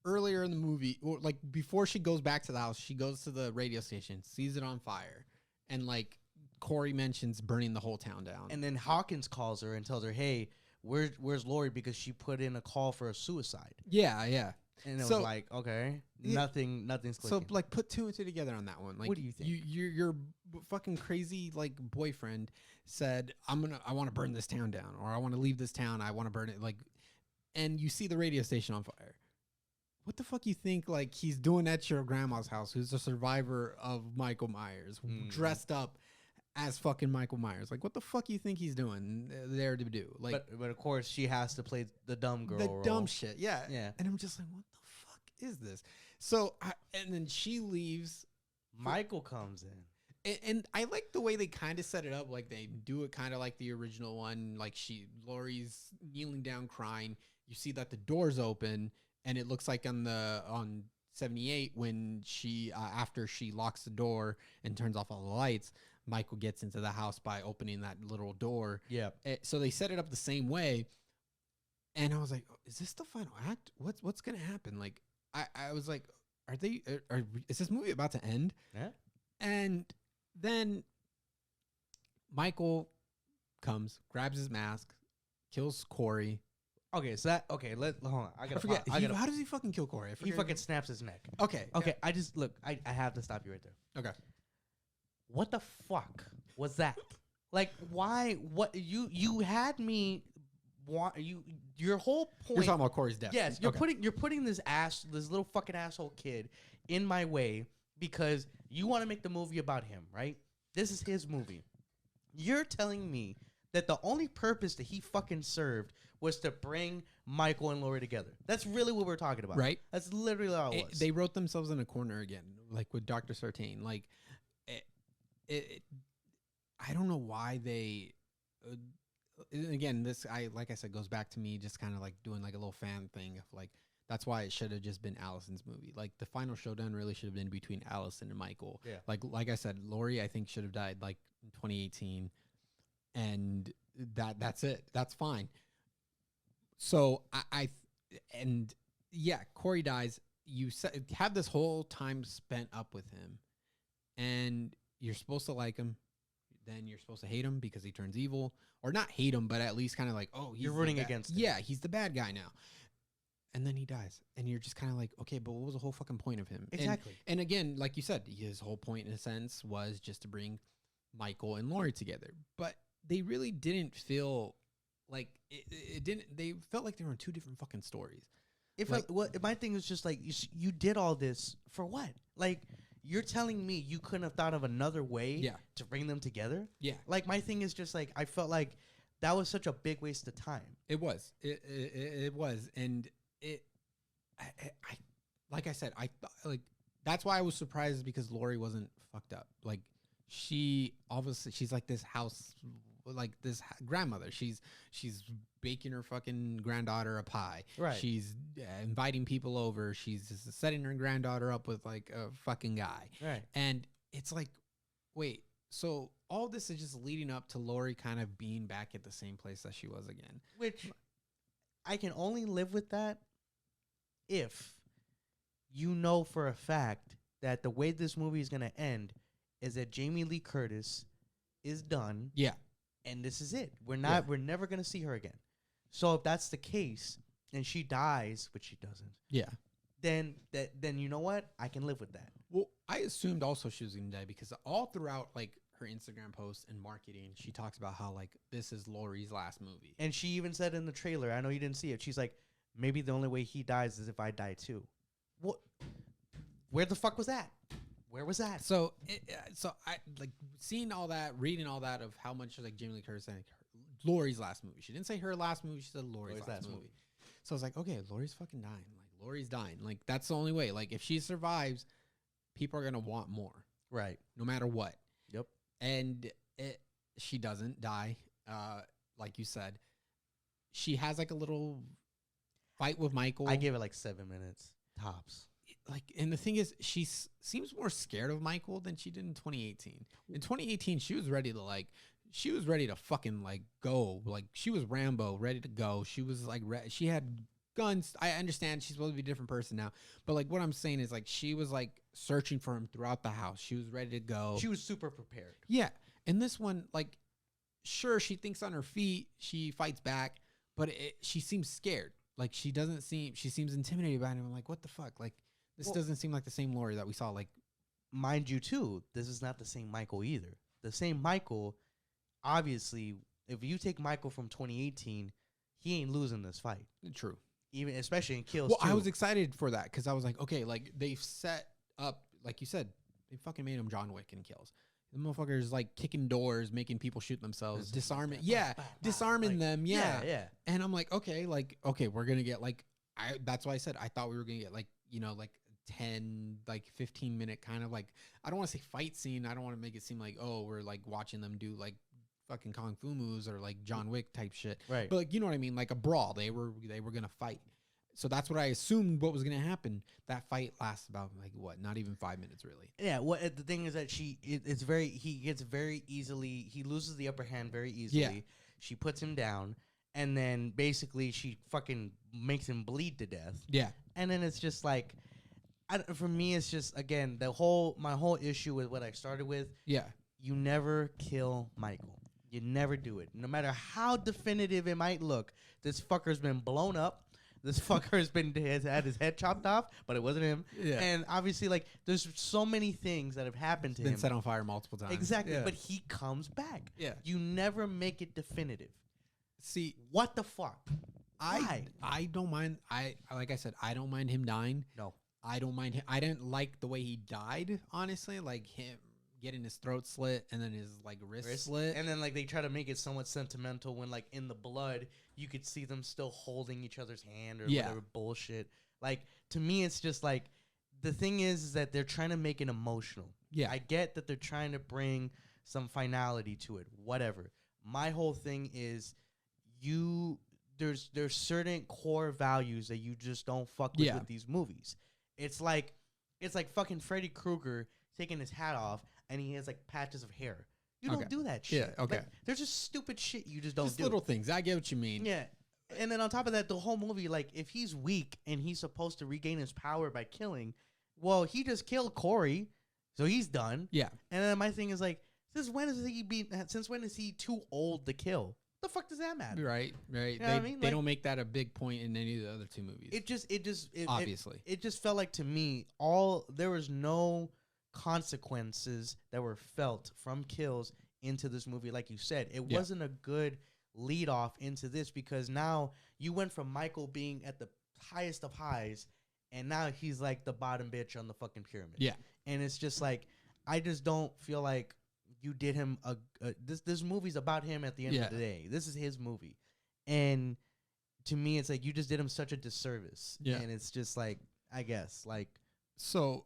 earlier in the movie, or like before she goes back to the house, she goes to the radio station, sees it on fire, and like Corey mentions burning the whole town down. And then Hawkins calls her and tells her, "Hey, where's Lori?" Because she put in a call for a suicide. Yeah, yeah. And it was like, okay, nothing's clicking. So like, put 2 and 2 together on that one. Like, what do you think? Your fucking crazy like boyfriend said, I want to burn this town down, or I want to leave this town. I want to burn it. Like, and you see the radio station on fire. What the fuck you think like he's doing at your grandma's house, who's a survivor of Michael Myers, dressed up as fucking Michael Myers? Like, what the fuck you think he's doing there to do? Like, but of course she has to play the dumb girl role. Dumb shit. Yeah. And I'm just like, what the fuck is this? So, and then she leaves. Michael comes in. And I like the way they kind of set it up. Like, they do it kind of like the original one. Like, Lori's kneeling down crying. You see that the door's open, and it looks like on 78 when she after she locks the door and turns off all the lights, Michael gets into the house by opening that little door. Yeah. So they set it up the same way. And I was like, is this the final act? What's going to happen? Like, I was like, is this movie about to end? Yeah. And then Michael comes, grabs his mask, kills Corey. Okay, so hold on. I forget. How does he fucking kill Corey? He fucking snaps his neck. Okay. Okay, I have to stop you right there. Okay. What the fuck was that? Like, why? What you had me? Your whole point. You're talking about Corey's death. Yes, you're putting this little fucking asshole kid in my way because you want to make the movie about him, right? This is his movie. You're telling me that the only purpose that he fucking served was to bring Michael and Laurie together. That's really what we're talking about. Right. That's literally all it was. They wrote themselves in a corner again, like with Dr. Sartain. Like, I don't know why they... again, like I said, goes back to me just kind of like doing like a little fan thing of like, that's why it should have just been Allison's movie. Like the final showdown really should have been between Allison and Michael. Yeah. Like I said, Laurie, I think should have died like in 2018. And that's it. That's fine. So Corey dies. You have this whole time spent up with him and you're supposed to like him. Then you're supposed to hate him because he turns evil, or not hate him, but at least kind of like, oh, you're rooting against him. Yeah, he's the bad guy now. And then he dies, and you're just kind of like, okay, but what was the whole fucking point of him? Exactly. And again, like you said, his whole point in a sense was just to bring Michael and Laurie together, but they really didn't feel like it didn't. They felt like they were in two different fucking stories. My thing is just like you did all this for what? Like. You're telling me you couldn't have thought of another way to bring them together? Yeah. Like, my thing is just, like, I felt like that was such a big waste of time. It was. It was. And I like I said, I thought, like, that's why I was surprised because Laurie wasn't fucked up. Like, she's like this house, like this grandmother. She's baking her fucking granddaughter a pie. Right. She's inviting people over. She's just setting her granddaughter up with like a fucking guy. Right. And it's like, wait, so all this is just leading up to Laurie kind of being back at the same place that she was again. Which I can only live with that if you know for a fact that the way this movie is going to end is that Jamie Lee Curtis is done. Yeah. And this is it. We're never going to see her again. So if that's the case and she dies, which she doesn't. Yeah. Then you know what? I can live with that. Well, I assumed also she was going to die because all throughout like her Instagram posts and marketing, she talks about how like this is Laurie's last movie. And she even said in the trailer, I know you didn't see it. She's like, maybe the only way he dies is if I die too. What? Where the fuck was that? Where was that? So I like seeing all that, reading all that of how much like Jamie Lee Curtis saying Laurie's last movie. She didn't say her last movie. She said Laurie's last movie. So I was like, okay, Laurie's fucking dying. Like Laurie's dying. Like that's the only way. Like if she survives, people are gonna want more. Right. No matter what. Yep. And she doesn't die. Like you said, she has like a little fight with Michael. I gave it like 7 minutes tops. Like, and the thing is, she seems more scared of Michael than she did in 2018. In 2018, she was ready to fucking like go. Like she was Rambo, ready to go. She was like, she had guns. I understand she's supposed to be a different person now, but like what I'm saying is like she was like searching for him throughout the house. She was ready to go. She was super prepared. Yeah. And this one, like, sure, she thinks on her feet. She fights back, but she seems scared. Like she seems intimidated by him. I'm like, what the fuck? Like, this doesn't seem like the same Laurie that we saw. Like, mind you, too, this is not the same Michael either. The same Michael, obviously, if you take Michael from 2018, he ain't losing this fight. True. Even especially in kills. Well, too. I was excited for that because I was like, okay, like they've set up, like you said, they fucking made him John Wick in kills. The motherfucker's like kicking doors, making people shoot themselves, disarming, disarming them, yeah. And I'm like, okay, we're gonna get like, that's why I said I thought we were gonna get like, you know, like 10, like 15-minute kind of like, I don't want to say fight scene. I don't want to make it seem like, oh, we're like watching them do like fucking kung fu moves or like John Wick type shit. Right. But like, you know what I mean? Like a brawl. They were gonna fight. So that's what I assumed what was gonna happen. That fight lasts about like what? Not even 5 minutes really. Yeah. What the thing is that he loses the upper hand very easily. Yeah. She puts him down, and then basically she fucking makes him bleed to death. Yeah. And then it's just like, For me, it's just again my whole issue with what I started with. Yeah. You never kill Michael. You never do it. No matter how definitive it might look, this fucker's been blown up. This fucker has had his head chopped off, but it wasn't him. Yeah. And obviously, like, there's so many things that have happened to him. Been set on fire multiple times. Exactly. Yeah. But he comes back. Yeah. You never make it definitive. See, what the fuck? I don't mind. Like I said, I don't mind him dying. No. I don't mind him. I didn't like the way he died, honestly. Like him getting his throat slit and then his like wrist slit. And then like they try to make it somewhat sentimental when like in the blood you could see them still holding each other's hand or whatever bullshit. Like to me it's just like the thing is that they're trying to make it emotional. Yeah. I get that they're trying to bring some finality to it. Whatever. My whole thing is there's certain core values that you just don't fuck with these movies. It's like fucking Freddy Krueger taking his hat off and he has like patches of hair. You don't do that shit. Yeah, okay. Like, there's just stupid shit you just don't do. Little things. I get what you mean. Yeah. And then on top of that, the whole movie, like, if he's weak and he's supposed to regain his power by killing, well, he just killed Corey, so he's done. Yeah. And then my thing is like, since when is he too old to kill? The fuck does that matter? Right. You know what I mean? They Like, don't make that a big point in any of the other two movies. Obviously. It just felt like to me, there was no consequences that were felt from kills into this movie. Like you said, it wasn't a good lead off into this because now you went from Michael being at the highest of highs and now he's like the bottom bitch on the fucking pyramid. Yeah. And it's just like, I just don't feel like you did him this movie's about him at the end of the day. This is his movie. And to me, it's like you just did him such a disservice. Yeah. And it's just like, I guess, like. So,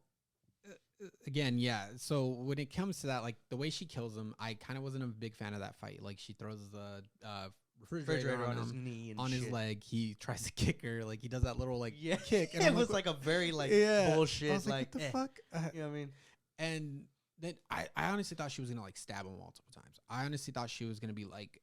again, yeah. So when it comes to that, like the way she kills him, I kind of wasn't a big fan of that fight. Like she throws the refrigerator on his knee and on his leg. He tries to kick her. Like he does that little like kick. And it was like a very like bullshit. I was like, what the fuck? You know what I mean? And then I honestly thought she was gonna like stab him multiple times. I honestly thought she was gonna be like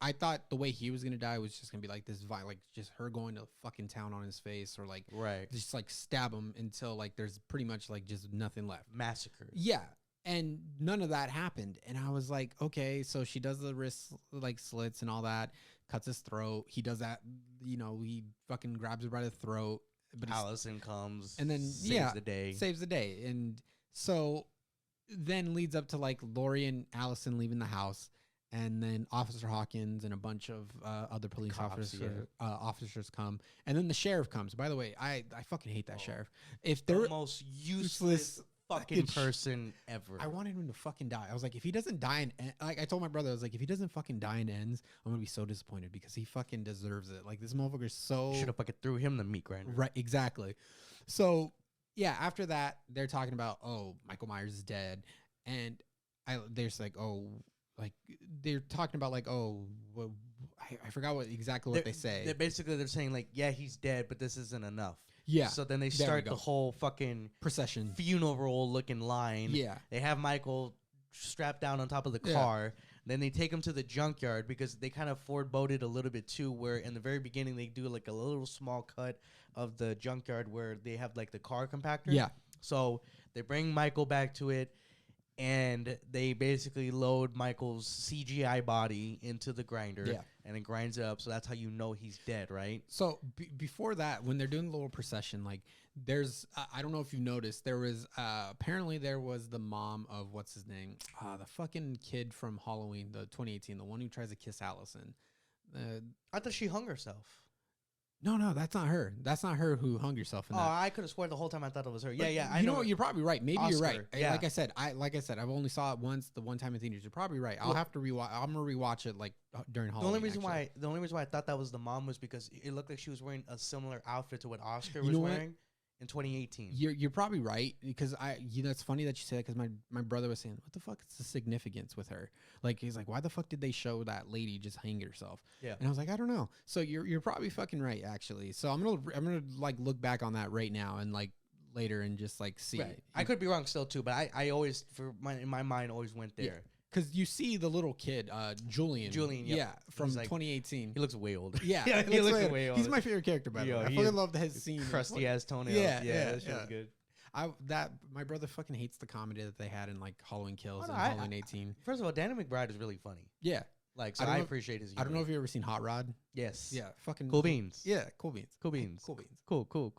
I thought the way he was gonna die was just gonna be like this like just her going to fucking town on his face or like just like stab him until like there's pretty much like just nothing left. Massacre. Yeah. And none of that happened. And I was like, okay, so she does the wrist like slits and all that, cuts his throat. He does that, he fucking grabs her by the throat. But Allison comes and then saves the day. And so then leads up to like Lori and Allison leaving the house. And then Officer Hawkins and a bunch of other police officers come. And then the sheriff comes. By the way, I fucking hate that sheriff. If they're the most useless fucking person ever. I wanted him to fucking die. I was like, if he doesn't die and like I told my brother, I was like, if he doesn't fucking die and ends, I'm gonna be so disappointed because he fucking deserves it. Like this motherfucker's so should have fucking threw him the meat grinder. Right, exactly. So yeah, after that, they're talking about Michael Myers is dead, and they're just like they're talking about like I forgot exactly what they say. They're saying like he's dead, but this isn't enough. Yeah. So then they start the whole fucking procession, funeral looking line. Yeah. They have Michael strapped down on top of the car. Then they take him to the junkyard because they kind of foreboded a little bit too, where in the very beginning they do like a little small cut of the junkyard where they have like the car compactor. Yeah. So they bring Michael back to it. And they basically load Michael's CGI body into the grinder and it grinds it up. So that's how you know he's dead, right? So before that, when they're doing the little procession, like there's, I don't know if you've noticed, there was, apparently there was the mom of, what's his name? The fucking kid from Halloween, the 2018, the one who tries to kiss Allison. I thought she hung herself. No, that's not her. That's not her who hung herself in that. I could have sworn the whole time I thought it was her. But yeah. I know what, you're probably right. Maybe Oscar, you're right. Yeah. Like I said, I've only saw it once, the one time in theaters. You're probably right. I'll have to rewatch. I'm gonna rewatch it like during Halloween. The only reason why I thought that was the mom was because it looked like she was wearing a similar outfit to what Oscar was wearing in 2018. You're probably right because it's funny that you say that because my brother was saying, what the fuck is the significance with her? Like he's like, why the fuck did they show that lady just hanging herself? Yeah. And I was like, I don't know. So you're probably fucking right actually. So I'm gonna like look back on that right now and like later and just like see. Right. I could be wrong still too, but I always in my mind always went there. Yeah. Because you see the little kid, Julian. Yep. From like, 2018. He looks way old. Yeah, he looks way old. He's my favorite character, by the way. I fucking love his scene. Crusty ass toenails. Yeah, that shit was good. My brother fucking hates the comedy that they had in like Halloween Kills Oh, no, and Halloween 18. First of all, Danny McBride is really funny. Yeah. Like, so I appreciate his humor. I don't know if you've ever seen Hot Rod. Yes. Yeah. Fucking Cool beans. Yeah. Cool beans. Cool beans. Cool beans.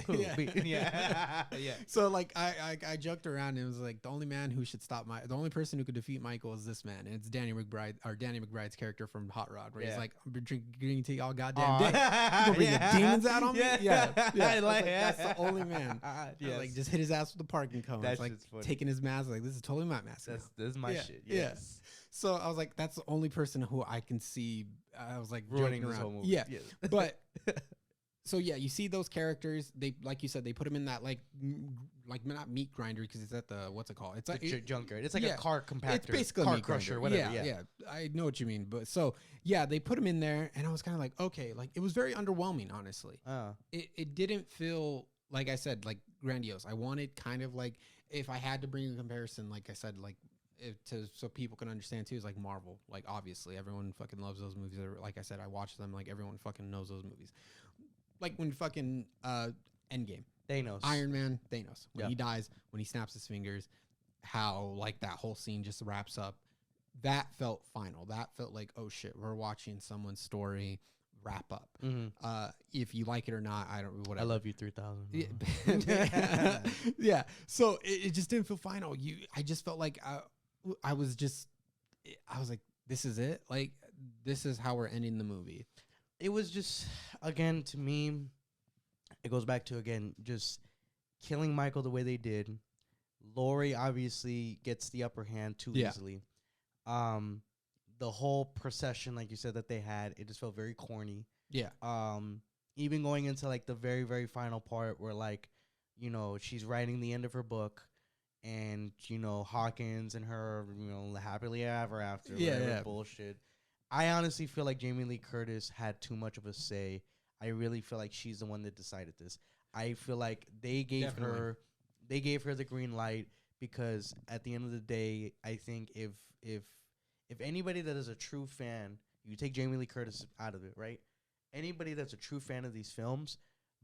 Cool Yeah. beans. Yeah. Yeah. So like I joked around and it was like the only man who should stop the only person who could defeat Michael is this man, and it's Danny McBride's character from Hot Rod, where he's like, I've been drinking green tea all goddamn day. You gonna bring the demons out on me? Yeah. That's the only man. Yes. Like just hit his ass with the parking cone. That's like taking his mask, like this is totally my mask. This is my shit. Yes. So I was like, that's the only person who I can see. I was like ruining joking this around. whole movie. Yeah. But so yeah, you see those characters. They, like you said, they put them in that like not meat grinder because it's at the what's it called? It's like a junkyard. It's like a car compactor. It's basically a car meat crusher, grinder. whatever. Yeah. I know what you mean. But so yeah, they put them in there, and I was kind of like, okay, like it was very underwhelming, honestly. It didn't feel, like I said, like grandiose. I wanted kind of like, if I had to bring a comparison, like I said, like so people can understand too, is like Marvel. Like obviously everyone fucking loves those movies. Like I said, I watch them. Like everyone fucking knows those movies. Like when fucking Endgame, Thanos, Iron Man, Thanos, when he dies, when he snaps his fingers, how like that whole scene just wraps up. That felt final. That felt like, oh shit, we're watching someone's story wrap up. If you like it or not, I don't. Whatever. I love you 3000. Yeah. So it just didn't feel final. I just felt like I was like, this is it. Like this is how we're ending the movie. It was just, again, to me, it goes back to, again, just killing Michael the way they did. Laurie obviously gets the upper hand too easily. The whole procession, like you said, that they had, it just felt very corny. Yeah. Even going into like the very, very final part where, like, you know, she's writing the end of her book, and, you know, Hawkins and her, you know, happily ever after, whatever bullshit. I honestly feel like Jamie Lee Curtis had too much of a say. I really feel like she's the one that decided this. I feel like they gave her the green light, because at the end of the day, I think if anybody that is a true fan, you take Jamie Lee Curtis out of it, right? Anybody that's a true fan of these films,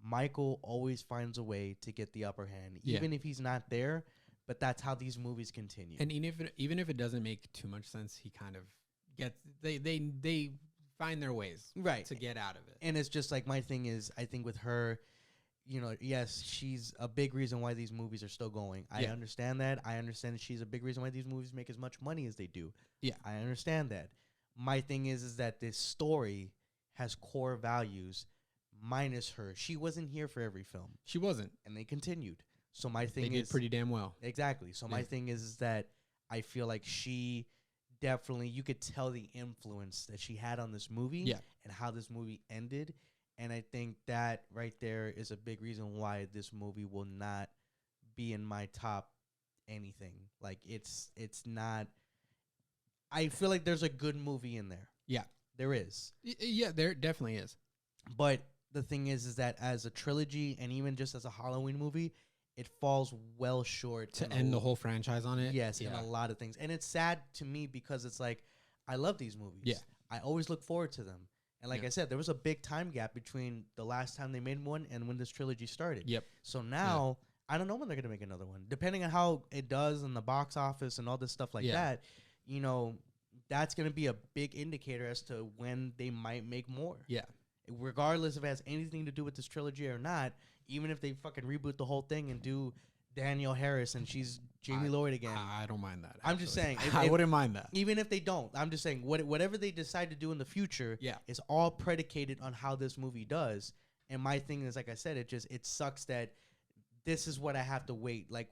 Michael always finds a way to get the upper hand, even if he's not there. But that's how these movies continue. And even if it doesn't make too much sense, he kind of gets they find their ways to get out of it. And it's just like, my thing is, I think with her, you know, yes, she's a big reason why these movies are still going. I understand that. I understand that she's a big reason why these movies make as much money as they do. Yeah, I understand that. My thing is that this story has core values, minus her. She wasn't here for every film. She wasn't, and they continued. So my thing they did pretty damn well. Exactly. So my thing is that I feel like she definitely, you could tell the influence that she had on this movie and how this movie ended. And I think that right there is a big reason why this movie will not be in my top anything. Like it's not, I feel like there's a good movie in there. Yeah. There is. Yeah, there definitely is. But the thing is that as a trilogy and even just as a Halloween movie, it falls well short to end the whole franchise on it. Yes, and a lot of things. And it's sad to me because it's like, I love these movies. Yeah. I always look forward to them. And like I said, there was a big time gap between the last time they made one and when this trilogy started. Yep. So now, I don't know when they're going to make another one. Depending on how it does in the box office and all this stuff like that, you know, that's going to be a big indicator as to when they might make more. Yeah. Regardless if it has anything to do with this trilogy or not, even if they fucking reboot the whole thing and do Danielle Harris and she's Jamie Lloyd again. I don't mind that. I'm just saying. I wouldn't mind that. Even if they don't. I'm just saying, whatever they decide to do in the future is all predicated on how this movie does. And my thing is, like I said, it sucks that this is what I have to wait. Like,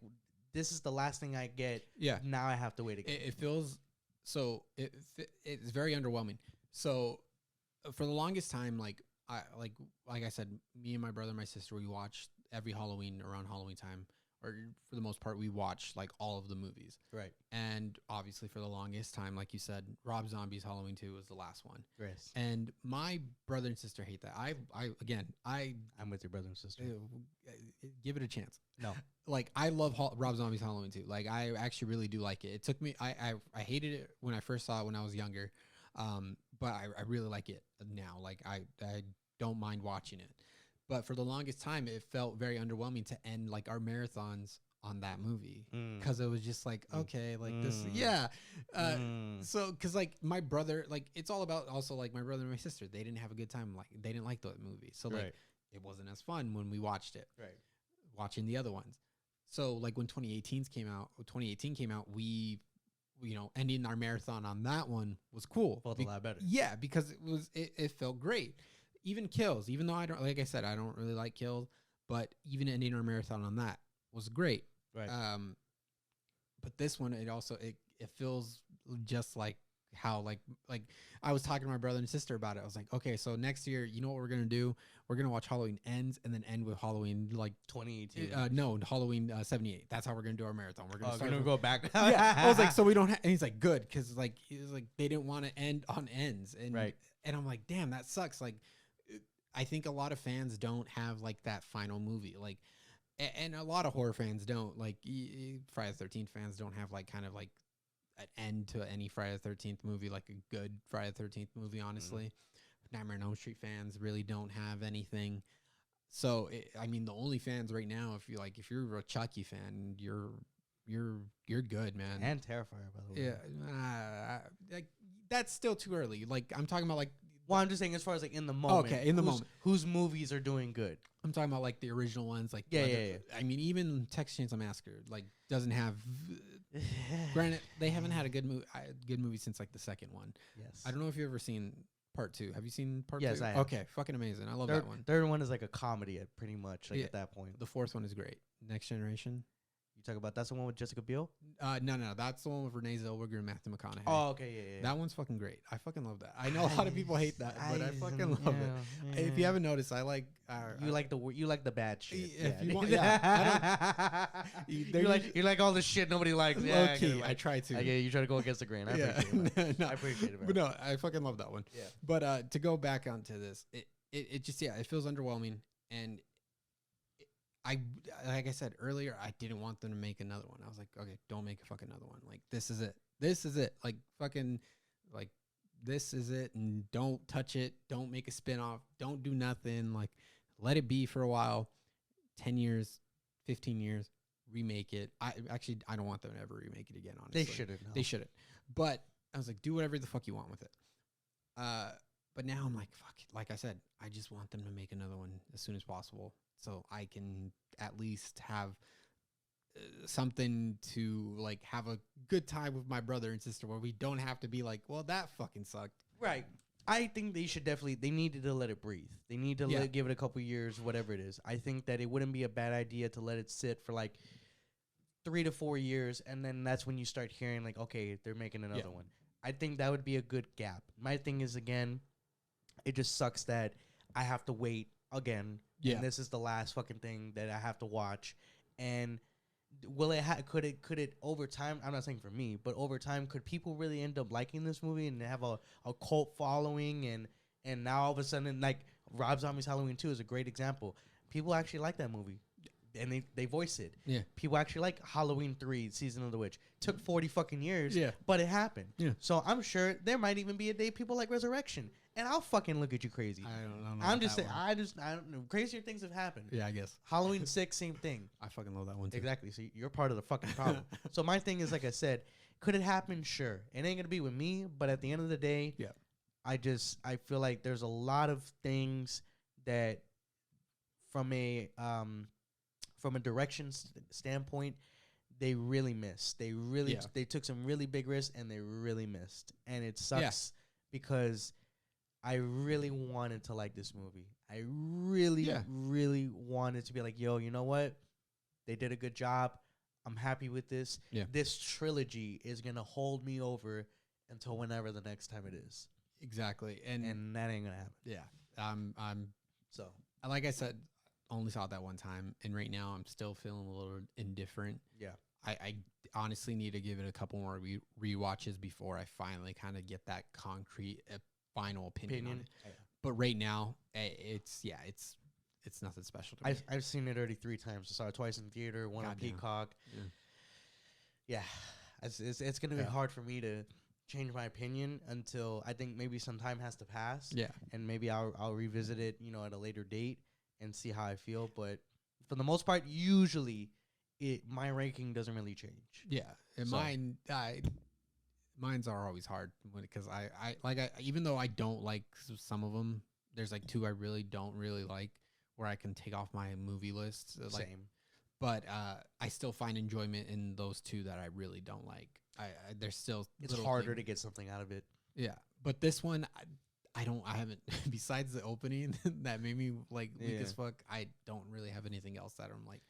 this is the last thing I get. Yeah. Now I have to wait again. It feels so. It's very underwhelming. So for the longest time, like I said, me and my brother and my sister, we watched every Halloween around Halloween time, or for the most part, we watched like all of the movies. Right. And obviously for the longest time, like you said, Rob Zombie's Halloween 2 was the last one. Yes. And my brother and sister hate that. I'm with your brother and sister. Give it a chance. No. Like, I love Rob Zombie's Halloween 2. Like, I actually really do like it. It took me, I hated it when I first saw it when I was younger. But I really like it now. Like, I don't mind watching it. But for the longest time, it felt very underwhelming to end like our marathons on that movie because it was just like, okay, like this, yeah. So because like my brother, like it's all about also like my brother and my sister, they didn't have a good time, like they didn't like the movie, so like it wasn't as fun when we watched it, watching the other ones. So like when 2018 came out, we ending our marathon on that one was cool. Felt a lot better. Yeah, because it felt great. Even Kills, even though I don't, like I said, I don't really like Kills, but even ending our marathon on that was great. Right. But this one, it feels just like how like I was talking to my brother and sister about it. I was like, okay, so next year, you know what we're gonna do? We're gonna watch Halloween Ends and then end with Halloween like 2018. No, Halloween 78. That's how we're gonna do our marathon. We're gonna go back. Yeah, I was like, so we don't. And he's like, good, because like he was like they didn't want to end on Ends, and and I'm like, damn, that sucks. Like, I think a lot of fans don't have like that final movie, like. And a lot of horror fans don't, like Friday the 13th fans don't have like kind of like an end to any Friday the 13th movie, like a good Friday the 13th movie, honestly. Nightmare on Elm Street fans really don't have anything. So I mean, the only fans right now, if you're a Chucky fan, you're good, man. And Terrifier, by the way. Yeah, like that's still too early. Like I'm talking about like. Well, I'm just saying as far as like in the moment. Okay, in the moment, whose movies are doing good? I'm talking about like the original ones, like yeah. I mean, even Texas Chainsaw Massacre like doesn't have. Granted, they haven't had a good movie since like the second one. Yes. I don't know if you've ever seen part 2. Have you seen part 2? Yes, I have. Okay, fucking amazing. I love that one. Third one is like a comedy, pretty much like at that point. The fourth one is great. Next Generation. You talk about that's the one with Jessica Biel? No, that's the one with Renee Zellweger and Matthew McConaughey. Oh, okay, yeah. That one's fucking great. I fucking love that. I know a lot of people hate that, but I fucking love it. Yeah. If you haven't noticed, I like you like the bad shit. If you want, yeah. You like all the shit nobody likes. Yeah, okay, I try to. Yeah, you try to go against the grain. I appreciate it. I appreciate it. But no, I fucking love that one. Yeah. But to go back onto this, it just it feels underwhelming, and like I said earlier, I didn't want them to make another one. I was like, okay, don't make a fucking another one. Like this is it. Like fucking, like this is it, and don't touch it. Don't make a spinoff. Don't do nothing. Like let it be for a while. 10 years, 15 years, remake it. I don't want them to ever remake it again. Honestly, they shouldn't. No. They shouldn't. But I was like, do whatever the fuck you want with it. But now I'm like, fuck. Like I said, I just want them to make another one as soon as possible, so I can at least have something to like have a good time with my brother and sister, where we don't have to be like, well, that fucking sucked. Right. I think they needed to let it breathe. They need to give it a couple years, whatever it is. I think that it wouldn't be a bad idea to let it sit for like 3 to 4 years, and then that's when you start hearing like, okay, they're making another one. I think that would be a good gap. My thing is, again, it just sucks that I have to wait again. Yeah. And this is the last fucking thing that I have to watch. And will it could it over time, I'm not saying for me, but over time, could people really end up liking this movie and have a cult following, and now all of a sudden, like Rob Zombie's Halloween 2 is a great example. People actually like that movie. And they voice it. Yeah. People actually like Halloween 3, Season of the Witch. Took 40 fucking years, but it happened. Yeah. So I'm sure there might even be a day people like Resurrection. And I'll fucking look at you crazy. I don't know. I'm just saying, I don't know. Crazier things have happened. Yeah, I guess. Halloween 6, same thing. I fucking love that one too. Exactly. So you're part of the fucking problem. So my thing is, like I said, could it happen? Sure. It ain't going to be with me, but at the end of the day, I feel like there's a lot of things that from a direction standpoint, they really missed. They took some really big risks, and they really missed. And it sucks because I really wanted to like this movie. I really, really wanted to be like, yo, you know what? They did a good job. I'm happy with this. Yeah. This trilogy is going to hold me over until whenever the next time it is. Exactly. And that ain't going to happen. Yeah. So, like I said, only saw it that one time, and right now I'm still feeling a little indifferent. Yeah. I honestly need to give it a couple more rewatches before I finally kind of get that concrete final opinion on it. Yeah. But right now, it's nothing special to me. I've seen it already 3 times. I saw it twice in theater, one on Peacock. Yeah. It's going to be hard for me to change my opinion until I think maybe some time has to pass. Yeah. And maybe I'll revisit it, at a later date. and see how I feel. But for the most part, usually my ranking doesn't really change. Yeah, and So- mine's are always hard because even though I don't like some of them, there's like two I really don't really like where I can take off my movie list. Same. But I still find enjoyment in those two that I really don't like. There's still It's harder to get something out of it. Yeah, but this one I haven't besides the opening that made me like weak as fuck. I don't really have anything else that I'm like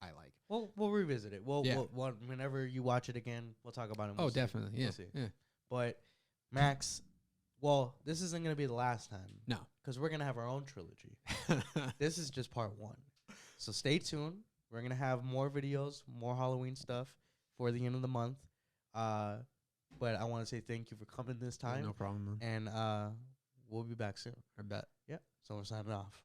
I like. Well, we'll revisit it. Whenever you watch it again, we'll talk about it. Oh, definitely. Yeah. We'll see. Yeah. But Max, well, this isn't gonna be the last time. No, because we're gonna have our own trilogy. This is just part 1, so stay tuned. We're gonna have more videos, more Halloween stuff for the end of the month. But I want to say thank you for coming this time. no problem, man. And we'll be back soon. I bet. Yeah. So we're signing off.